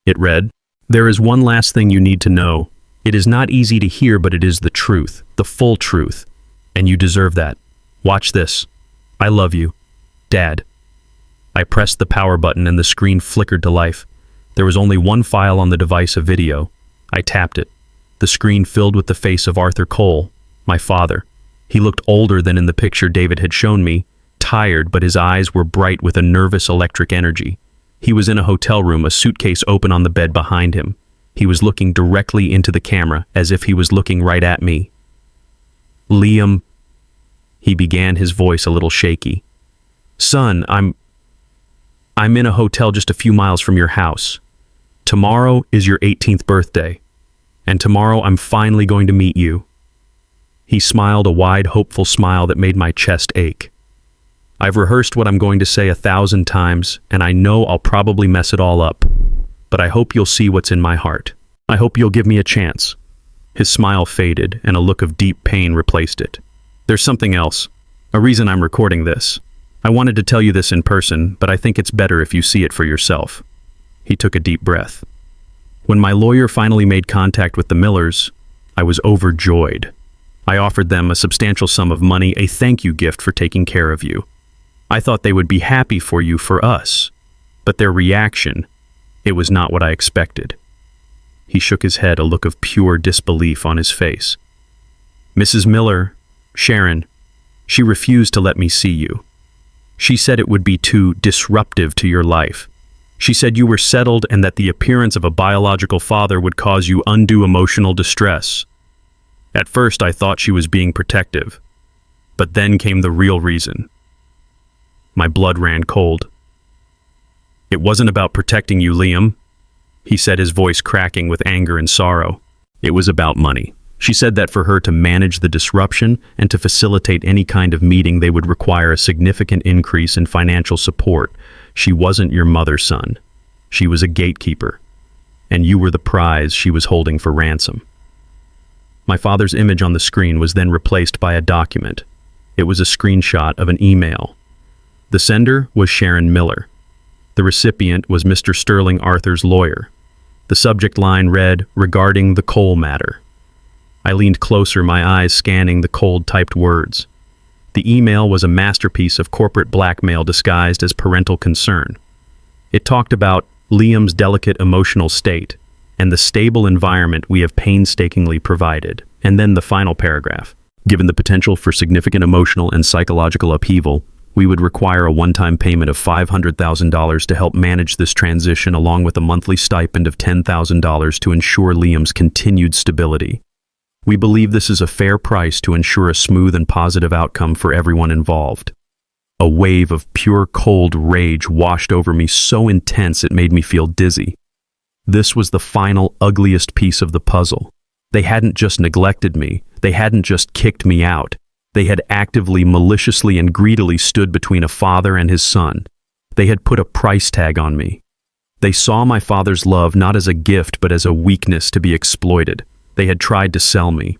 it read, "there is one last thing you need to know. It is not easy to hear, but it is the truth, the full truth, and you deserve that. Watch this. I love you, Dad." I pressed the power button and the screen flickered to life. There was only one file on the device, a video. I tapped it. The screen filled with the face of Arthur Cole, my father. He looked older than in the picture David had shown me, tired, but his eyes were bright with a nervous electric energy. He was in a hotel room, a suitcase open on the bed behind him. He was looking directly into the camera, as if he was looking right at me. "Liam," he began, his voice a little shaky. "Son, I'm in a hotel just a few miles from your house. Tomorrow is your 18th birthday, and tomorrow I'm finally going to meet you." He smiled, a wide, hopeful smile that made my chest ache. "I've rehearsed what I'm going to say 1,000 times, and I know I'll probably mess it all up, but I hope you'll see what's in my heart. I hope you'll give me a chance." His smile faded, and a look of deep pain replaced it. "There's something else, a reason I'm recording this. I wanted to tell you this in person, but I think it's better if you see it for yourself." He took a deep breath. "When my lawyer finally made contact with the Millers, I was overjoyed. I offered them a substantial sum of money, a thank you gift for taking care of you. I thought they would be happy for you, for us, but their reaction, it was not what I expected." He shook his head, a look of pure disbelief on his face. "Mrs. Miller, Sharon, she refused to let me see you. She said it would be too disruptive to your life. She said you were settled and that the appearance of a biological father would cause you undue emotional distress. At first, I thought she was being protective. But then came the real reason. My blood ran cold. It wasn't about protecting you, Liam, he said, his voice cracking with anger and sorrow. It was about money. She said that for her to manage the disruption and to facilitate any kind of meeting, they would require a significant increase in financial support. She wasn't your mother's son. She was a gatekeeper, and you were the prize she was holding for ransom. My father's image on the screen was then replaced by a document. It was a screenshot of an email. The sender was Sharon Miller. The recipient was Mr. Sterling Arthur's lawyer. The subject line read, "Regarding the Cole matter." I leaned closer, my eyes scanning the cold typed words. The email was a masterpiece of corporate blackmail disguised as parental concern. It talked about Liam's delicate emotional state and the stable environment we have painstakingly provided. And then the final paragraph. Given the potential for significant emotional and psychological upheaval, we would require a one-time payment of $500,000 to help manage this transition, along with a monthly stipend of $10,000 to ensure Liam's continued stability. We believe this is a fair price to ensure a smooth and positive outcome for everyone involved. A wave of pure cold rage washed over me, so intense it made me feel dizzy. This was the final, ugliest piece of the puzzle. They hadn't just neglected me. They hadn't just kicked me out. They had actively, maliciously, and greedily stood between a father and his son. They had put a price tag on me. They saw my father's love not as a gift but as a weakness to be exploited. They had tried to sell me.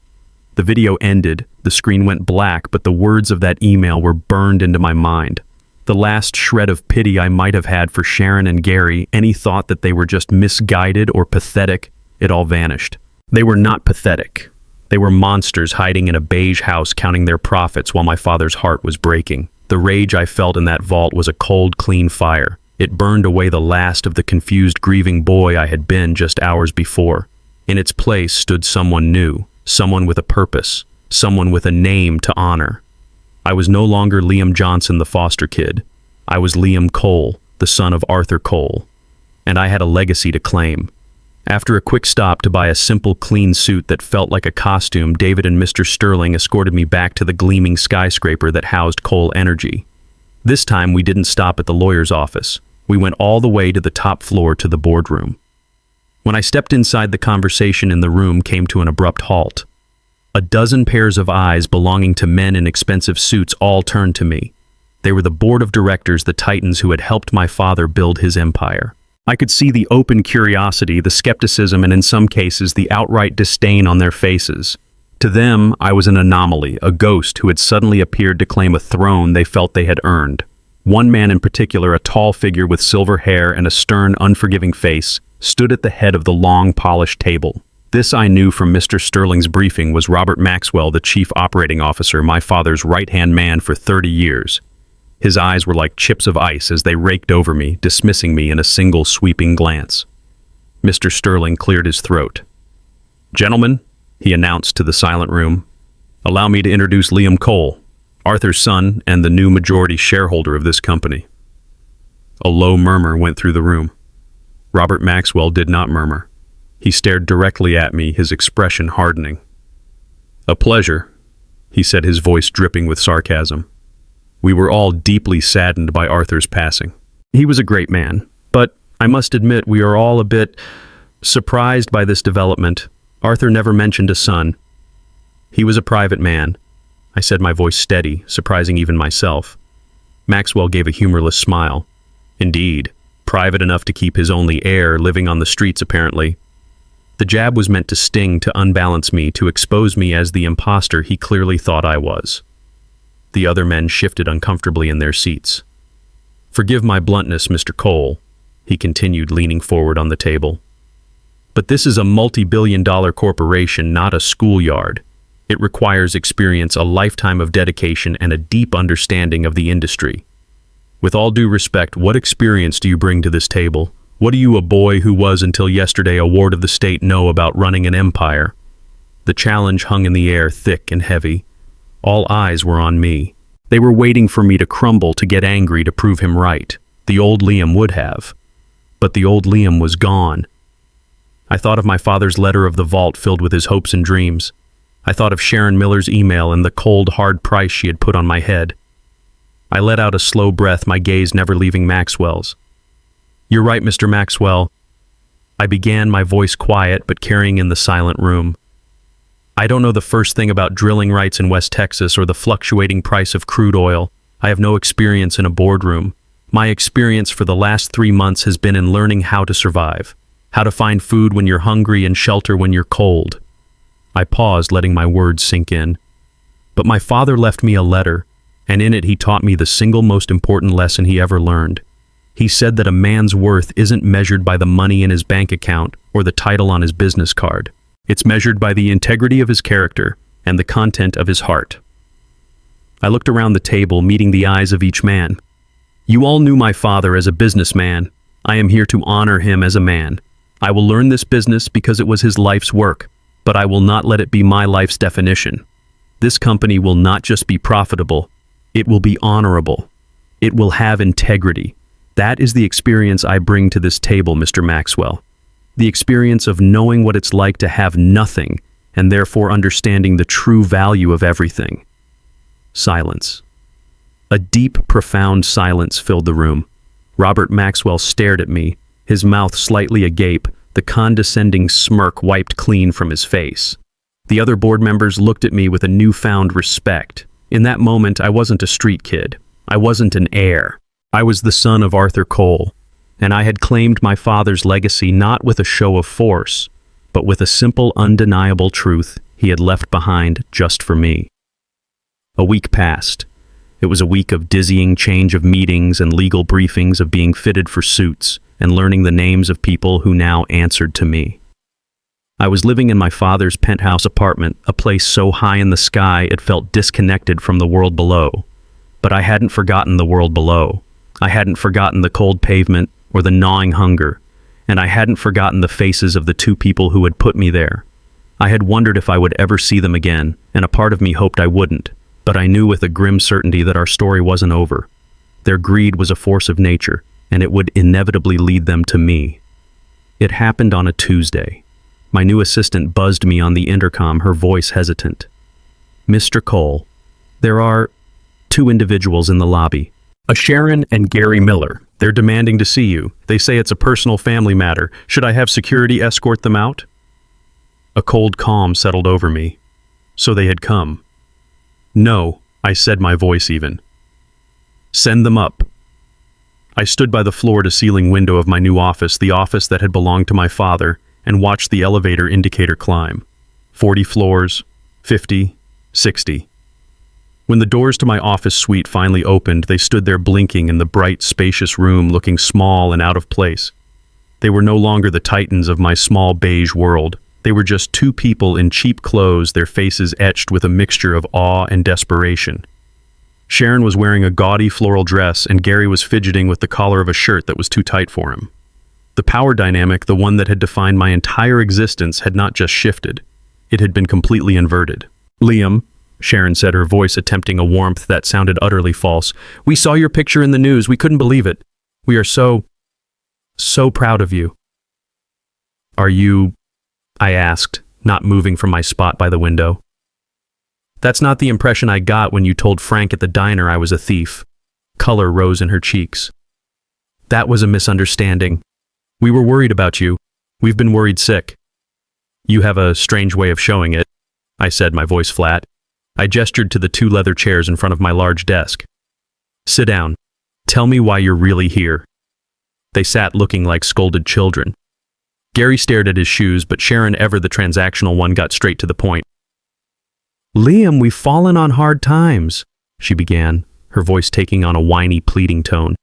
The video ended, the screen went black, but the words of that email were burned into my mind. The last shred of pity I might have had for Sharon and Gary, any thought that they were just misguided or pathetic, it all vanished. They were not pathetic. They were monsters hiding in a beige house counting their profits while my father's heart was breaking. The rage I felt in that vault was a cold, clean fire. It burned away the last of the confused, grieving boy I had been just hours before. In its place stood someone new, someone with a purpose, someone with a name to honor. I was no longer Liam Johnson, the foster kid. I was Liam Cole, the son of Arthur Cole. And I had a legacy to claim. After a quick stop to buy a simple, clean suit that felt like a costume, David and Mr. Sterling escorted me back to the gleaming skyscraper that housed Cole Energy. This time, we didn't stop at the lawyer's office. We went all the way to the top floor to the boardroom. When I stepped inside, the conversation in the room came to an abrupt halt. A dozen pairs of eyes belonging to men in expensive suits all turned to me. They were the board of directors, the titans who had helped my father build his empire. I could see the open curiosity, the skepticism, and in some cases, the outright disdain on their faces. To them, I was an anomaly, a ghost who had suddenly appeared to claim a throne they felt they had earned. One man in particular, a tall figure with silver hair and a stern, unforgiving face, stood at the head of the long, polished table. This I knew from Mr. Sterling's briefing was Robert Maxwell, the chief operating officer, my father's right-hand man for 30 years. His eyes were like chips of ice as they raked over me, dismissing me in a single sweeping glance. Mr. Sterling cleared his throat. "Gentlemen," he announced to the silent room, "allow me to introduce Liam Cole, Arthur's son and the new majority shareholder of this company." A low murmur went through the room. Robert Maxwell did not murmur. He stared directly at me, his expression hardening. "A pleasure," he said, his voice dripping with sarcasm. We were all deeply saddened by Arthur's passing. He was a great man, but I must admit we are all a bit surprised by this development. Arthur never mentioned a son. He was a private man. I said, my voice steady, surprising even myself. Maxwell gave a humorless smile. Indeed, private enough to keep his only heir living on the streets, apparently. The jab was meant to sting, to unbalance me, to expose me as the imposter he clearly thought I was. The other men shifted uncomfortably in their seats. "Forgive my bluntness, Mr. Cole," he continued, leaning forward on the table. "But this is a multi-billion-dollar corporation, not a schoolyard. It requires experience, a lifetime of dedication, and a deep understanding of the industry. With all due respect, what experience do you bring to this table? What do you, a boy who was until yesterday a ward of the state, know about running an empire?" The challenge hung in the air, thick and heavy. All eyes were on me. They were waiting for me to crumble, to get angry, to prove him right. The old Liam would have. but the old Liam was gone. I thought of my father's letter of the vault filled with his hopes and dreams. I thought of Sharon Miller's email and the cold, hard price she had put on my head. I let out a slow breath, my gaze never leaving Maxwell's. "You're right, Mr. Maxwell," I began, my voice quiet but carrying in the silent room. "I don't know the first thing about drilling rights in West Texas or the fluctuating price of crude oil. I have no experience in a boardroom. My experience for the last 3 months has been in learning how to survive, how to find food when you're hungry and shelter when you're cold." I paused, letting my words sink in. But my father left me a letter, and in it he taught me the single most important lesson he ever learned. He said that a man's worth isn't measured by the money in his bank account or the title on his business card. It's measured by the integrity of his character and the content of his heart. I looked around the table, meeting the eyes of each man. "You all knew my father as a businessman. I am here to honor him as a man. I will learn this business because it was his life's work, but I will not let it be my life's definition. This company will not just be profitable, it will be honorable. It will have integrity. That is the experience I bring to this table, Mr. Maxwell. The experience of knowing what it's like to have nothing, and therefore understanding the true value of everything." Silence. A deep, profound silence filled the room. Robert Maxwell stared at me, his mouth slightly agape, the condescending smirk wiped clean from his face. The other board members looked at me with a newfound respect. In that moment, I wasn't a street kid. I wasn't an heir. I was the son of Arthur Cole, and I had claimed my father's legacy not with a show of force, but with a simple, undeniable truth he had left behind just for me. A week passed. It was a week of dizzying change of meetings and legal briefings, of being fitted for suits and learning the names of people who now answered to me. I was living in my father's penthouse apartment, a place so high in the sky it felt disconnected from the world below. But I hadn't forgotten the world below. I hadn't forgotten the cold pavement or the gnawing hunger, and I hadn't forgotten the faces of the two people who had put me there. I had wondered if I would ever see them again, and a part of me hoped I wouldn't, but I knew with a grim certainty that our story wasn't over. Their greed was a force of nature, and it would inevitably lead them to me. It happened on a Tuesday. My new assistant buzzed me on the intercom, her voice hesitant. "Mr. Cole, there are 2 individuals in the lobby. A Sharon and Gary Miller. They're demanding to see you. They say it's a personal family matter. Should I have security escort them out?" A cold calm settled over me. So they had come. "No," I said, my voice even. "Send them up." I stood by the floor-to-ceiling window of my new office, the office that had belonged to my father, and watched the elevator indicator climb. 40 floors, 50, 60. When the doors to my office suite finally opened, they stood there blinking in the bright, spacious room, looking small and out of place. They were no longer the titans of my small beige world. They were just 2 people in cheap clothes, their faces etched with a mixture of awe and desperation. Sharon was wearing a gaudy floral dress, and Gary was fidgeting with the collar of a shirt that was too tight for him. The power dynamic, the one that had defined my entire existence, had not just shifted. It had been completely inverted. "Liam," Sharon said, her voice attempting a warmth that sounded utterly false, "we saw your picture in the news. We couldn't believe it. We are so proud of you." "Are you?" I asked, not moving from my spot by the window. "That's not the impression I got when you told Frank at the diner I was a thief." Color rose in her cheeks. "That was a misunderstanding. We were worried about you. We've been worried sick." "You have a strange way of showing it," I said, my voice flat. I gestured to the 2 leather chairs in front of my large desk. "Sit down. Tell me why you're really here." They sat looking like scolded children. Gary stared at his shoes, but Sharon, ever the transactional one, got straight to the point. "Liam, we've fallen on hard times," she began, her voice taking on a whiny, pleading tone.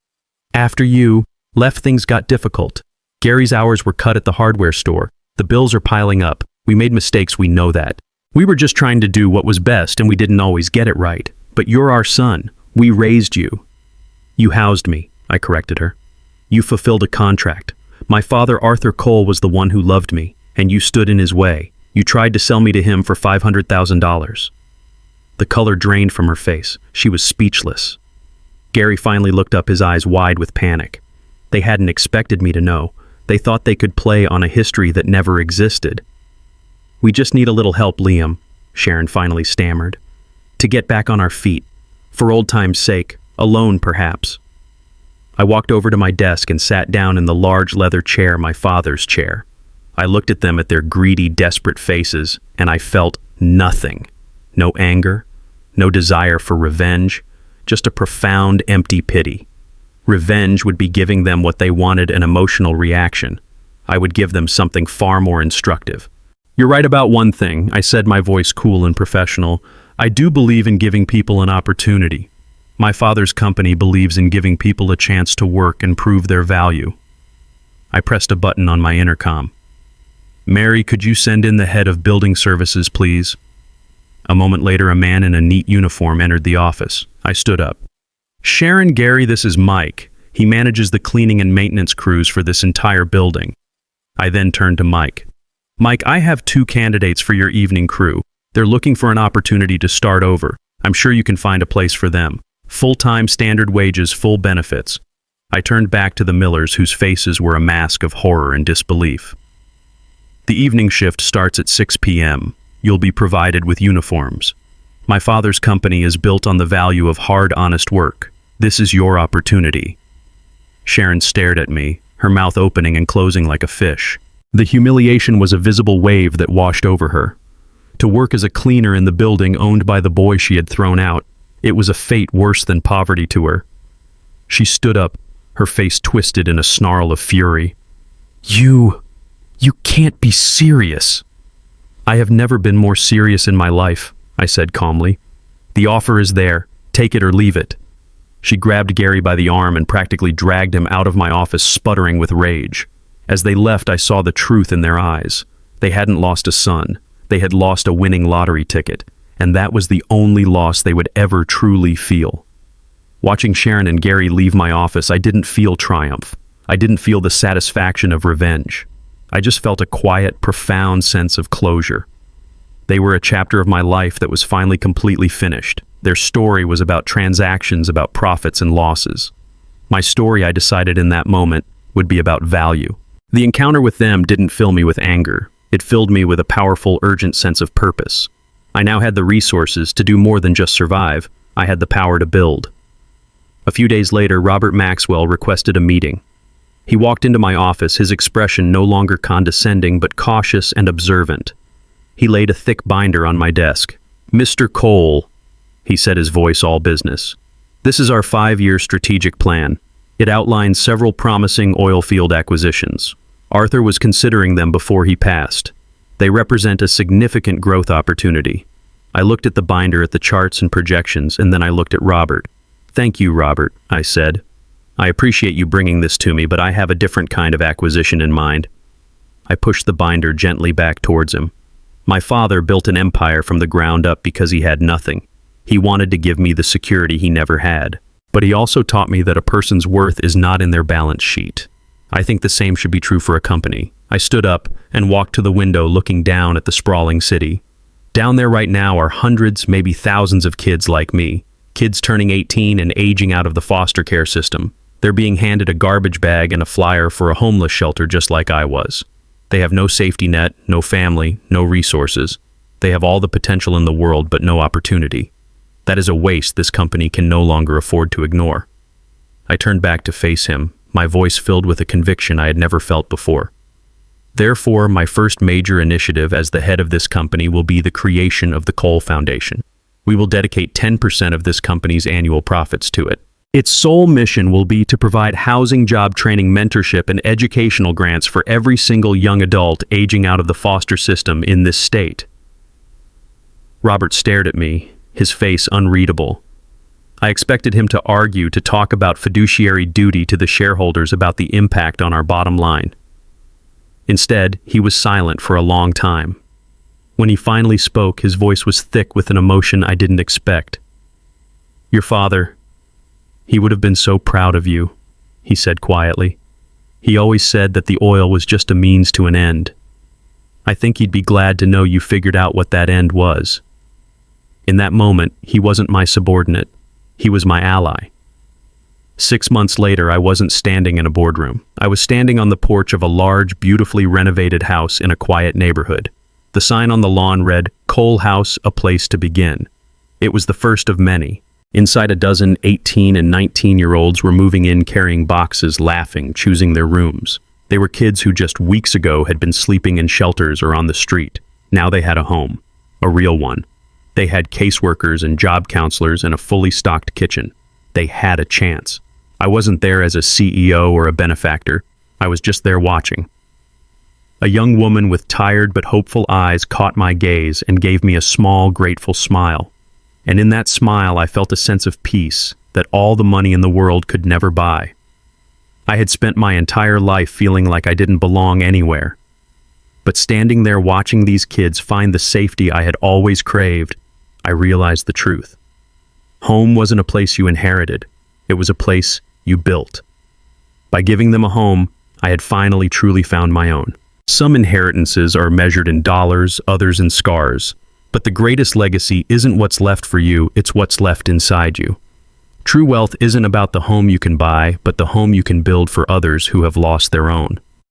"After you left, things got difficult. Gary's hours were cut at the hardware store. The bills are piling up. We made mistakes, we know that. We were just trying to do what was best, and we didn't always get it right. But you're our son. We raised you." "You housed me," I corrected her. "You fulfilled a contract. My father, Arthur Cole, was the one who loved me, and you stood in his way. You tried to sell me to him for $500,000. The color drained from her face. She was speechless. Gary finally looked up, his eyes wide with panic. They hadn't expected me to know. They thought they could play on a history that never existed. "We just need a little help, Liam," Sharon finally stammered. "To get back on our feet. For old time's sake. Alone, perhaps." I walked over to my desk and sat down in the large leather chair, my father's chair. I looked at them, at their greedy, desperate faces, and I felt nothing. No anger, no desire for revenge, just a profound, empty pity. Revenge would be giving them what they wanted, an emotional reaction. I would give them something far more instructive. "You're right about one thing," I said, my voice cool and professional. "I do believe in giving people an opportunity. My father's company believes in giving people a chance to work and prove their value." I pressed a button on my intercom. "Mary, could you send in the head of building services, please?" A moment later, a man in a neat uniform entered the office. I stood up. "Sharon, Gary, this is Mike. He manages the cleaning and maintenance crews for this entire building." I then turned to Mike. "Mike, I have 2 candidates for your evening crew. They're looking for an opportunity to start over. I'm sure you can find a place for them. Full-time, standard wages, full benefits." I turned back to the Millers, whose faces were a mask of horror and disbelief. "The evening shift starts at 6 p.m. You'll be provided with uniforms. My father's company is built on the value of hard, honest work. This is your opportunity." Sharon stared at me, her mouth opening and closing like a fish. The humiliation was a visible wave that washed over her. To work as a cleaner in the building owned by the boy she had thrown out, it was a fate worse than poverty to her. She stood up, her face twisted in a snarl of fury. You can't be serious." "I have never been more serious in my life," I said calmly. "The offer is there. Take it or leave it." She grabbed Gary by the arm and practically dragged him out of my office, sputtering with rage. As they left, I saw the truth in their eyes. They hadn't lost a son. They had lost a winning lottery ticket, and that was the only loss they would ever truly feel. Watching Sharon and Gary leave my office, I didn't feel triumph. I didn't feel the satisfaction of revenge. I just felt a quiet, profound sense of closure. They were a chapter of my life that was finally completely finished. Their story was about transactions, about profits and losses. My story, I decided in that moment, would be about value. The encounter with them didn't fill me with anger. It filled me with a powerful, urgent sense of purpose. I now had the resources to do more than just survive. I had the power to build. A few days later, Robert Maxwell requested a meeting. He walked into my office, his expression no longer condescending but cautious and observant. He laid a thick binder on my desk. "Mr. Cole," he said, his voice all business. "This is our 5-year strategic plan. It outlines several promising oil field acquisitions. Arthur was considering them before he passed. They represent a significant growth opportunity." I looked at the binder, at the charts and projections, and then I looked at Robert. "Thank you, Robert," I said. "I appreciate you bringing this to me, but I have a different kind of acquisition in mind." I pushed the binder gently back towards him. "My father built an empire from the ground up because he had nothing. He wanted to give me the security he never had. But he also taught me that a person's worth is not in their balance sheet. I think the same should be true for a company." I stood up and walked to the window, looking down at the sprawling city. Down there right now are hundreds, maybe thousands of kids like me. Kids turning 18 and aging out of the foster care system. They're being handed a garbage bag and a flyer for a homeless shelter just like I was. They have no safety net, no family, no resources. They have all the potential in the world but no opportunity. That is a waste this company can no longer afford to ignore. I turned back to face him, my voice filled with a conviction I had never felt before. Therefore, my first major initiative as the head of this company will be the creation of the Cole Foundation. We will dedicate 10% of this company's annual profits to it. Its sole mission will be to provide housing, job training, mentorship, and educational grants for every single young adult aging out of the foster system in this state. Robert stared at me, his face unreadable. I expected him to argue, to talk about fiduciary duty to the shareholders, about the impact on our bottom line. Instead, he was silent for a long time. When he finally spoke, his voice was thick with an emotion I didn't expect. "Your father, he would have been so proud of you," he said quietly. "He always said that the oil was just a means to an end. I think he'd be glad to know you figured out what that end was." In that moment, he wasn't my subordinate. He was my ally. 6 months later, I wasn't standing in a boardroom. I was standing on the porch of a large, beautifully renovated house in a quiet neighborhood. The sign on the lawn read, "Cole House, a place to begin." It was the first of many. Inside, a dozen 18 and 19-year-olds were moving in carrying boxes, laughing, choosing their rooms. They were kids who just weeks ago had been sleeping in shelters or on the street. Now they had a home, a real one. They had caseworkers and job counselors and a fully stocked kitchen. They had a chance. I wasn't there as a CEO or a benefactor. I was just there watching. A young woman with tired but hopeful eyes caught my gaze and gave me a small, grateful smile. And in that smile, I felt a sense of peace that all the money in the world could never buy. I had spent my entire life feeling like I didn't belong anywhere. But standing there watching these kids find the safety I had always craved, I realized the truth. Home wasn't a place you inherited. It was a place you built. By giving them a home, I had finally truly found my own. Some inheritances are measured in dollars, others in scars. But the greatest legacy isn't what's left for you, it's what's left inside you. True wealth isn't about the home you can buy, but the home you can build for others who have lost their own.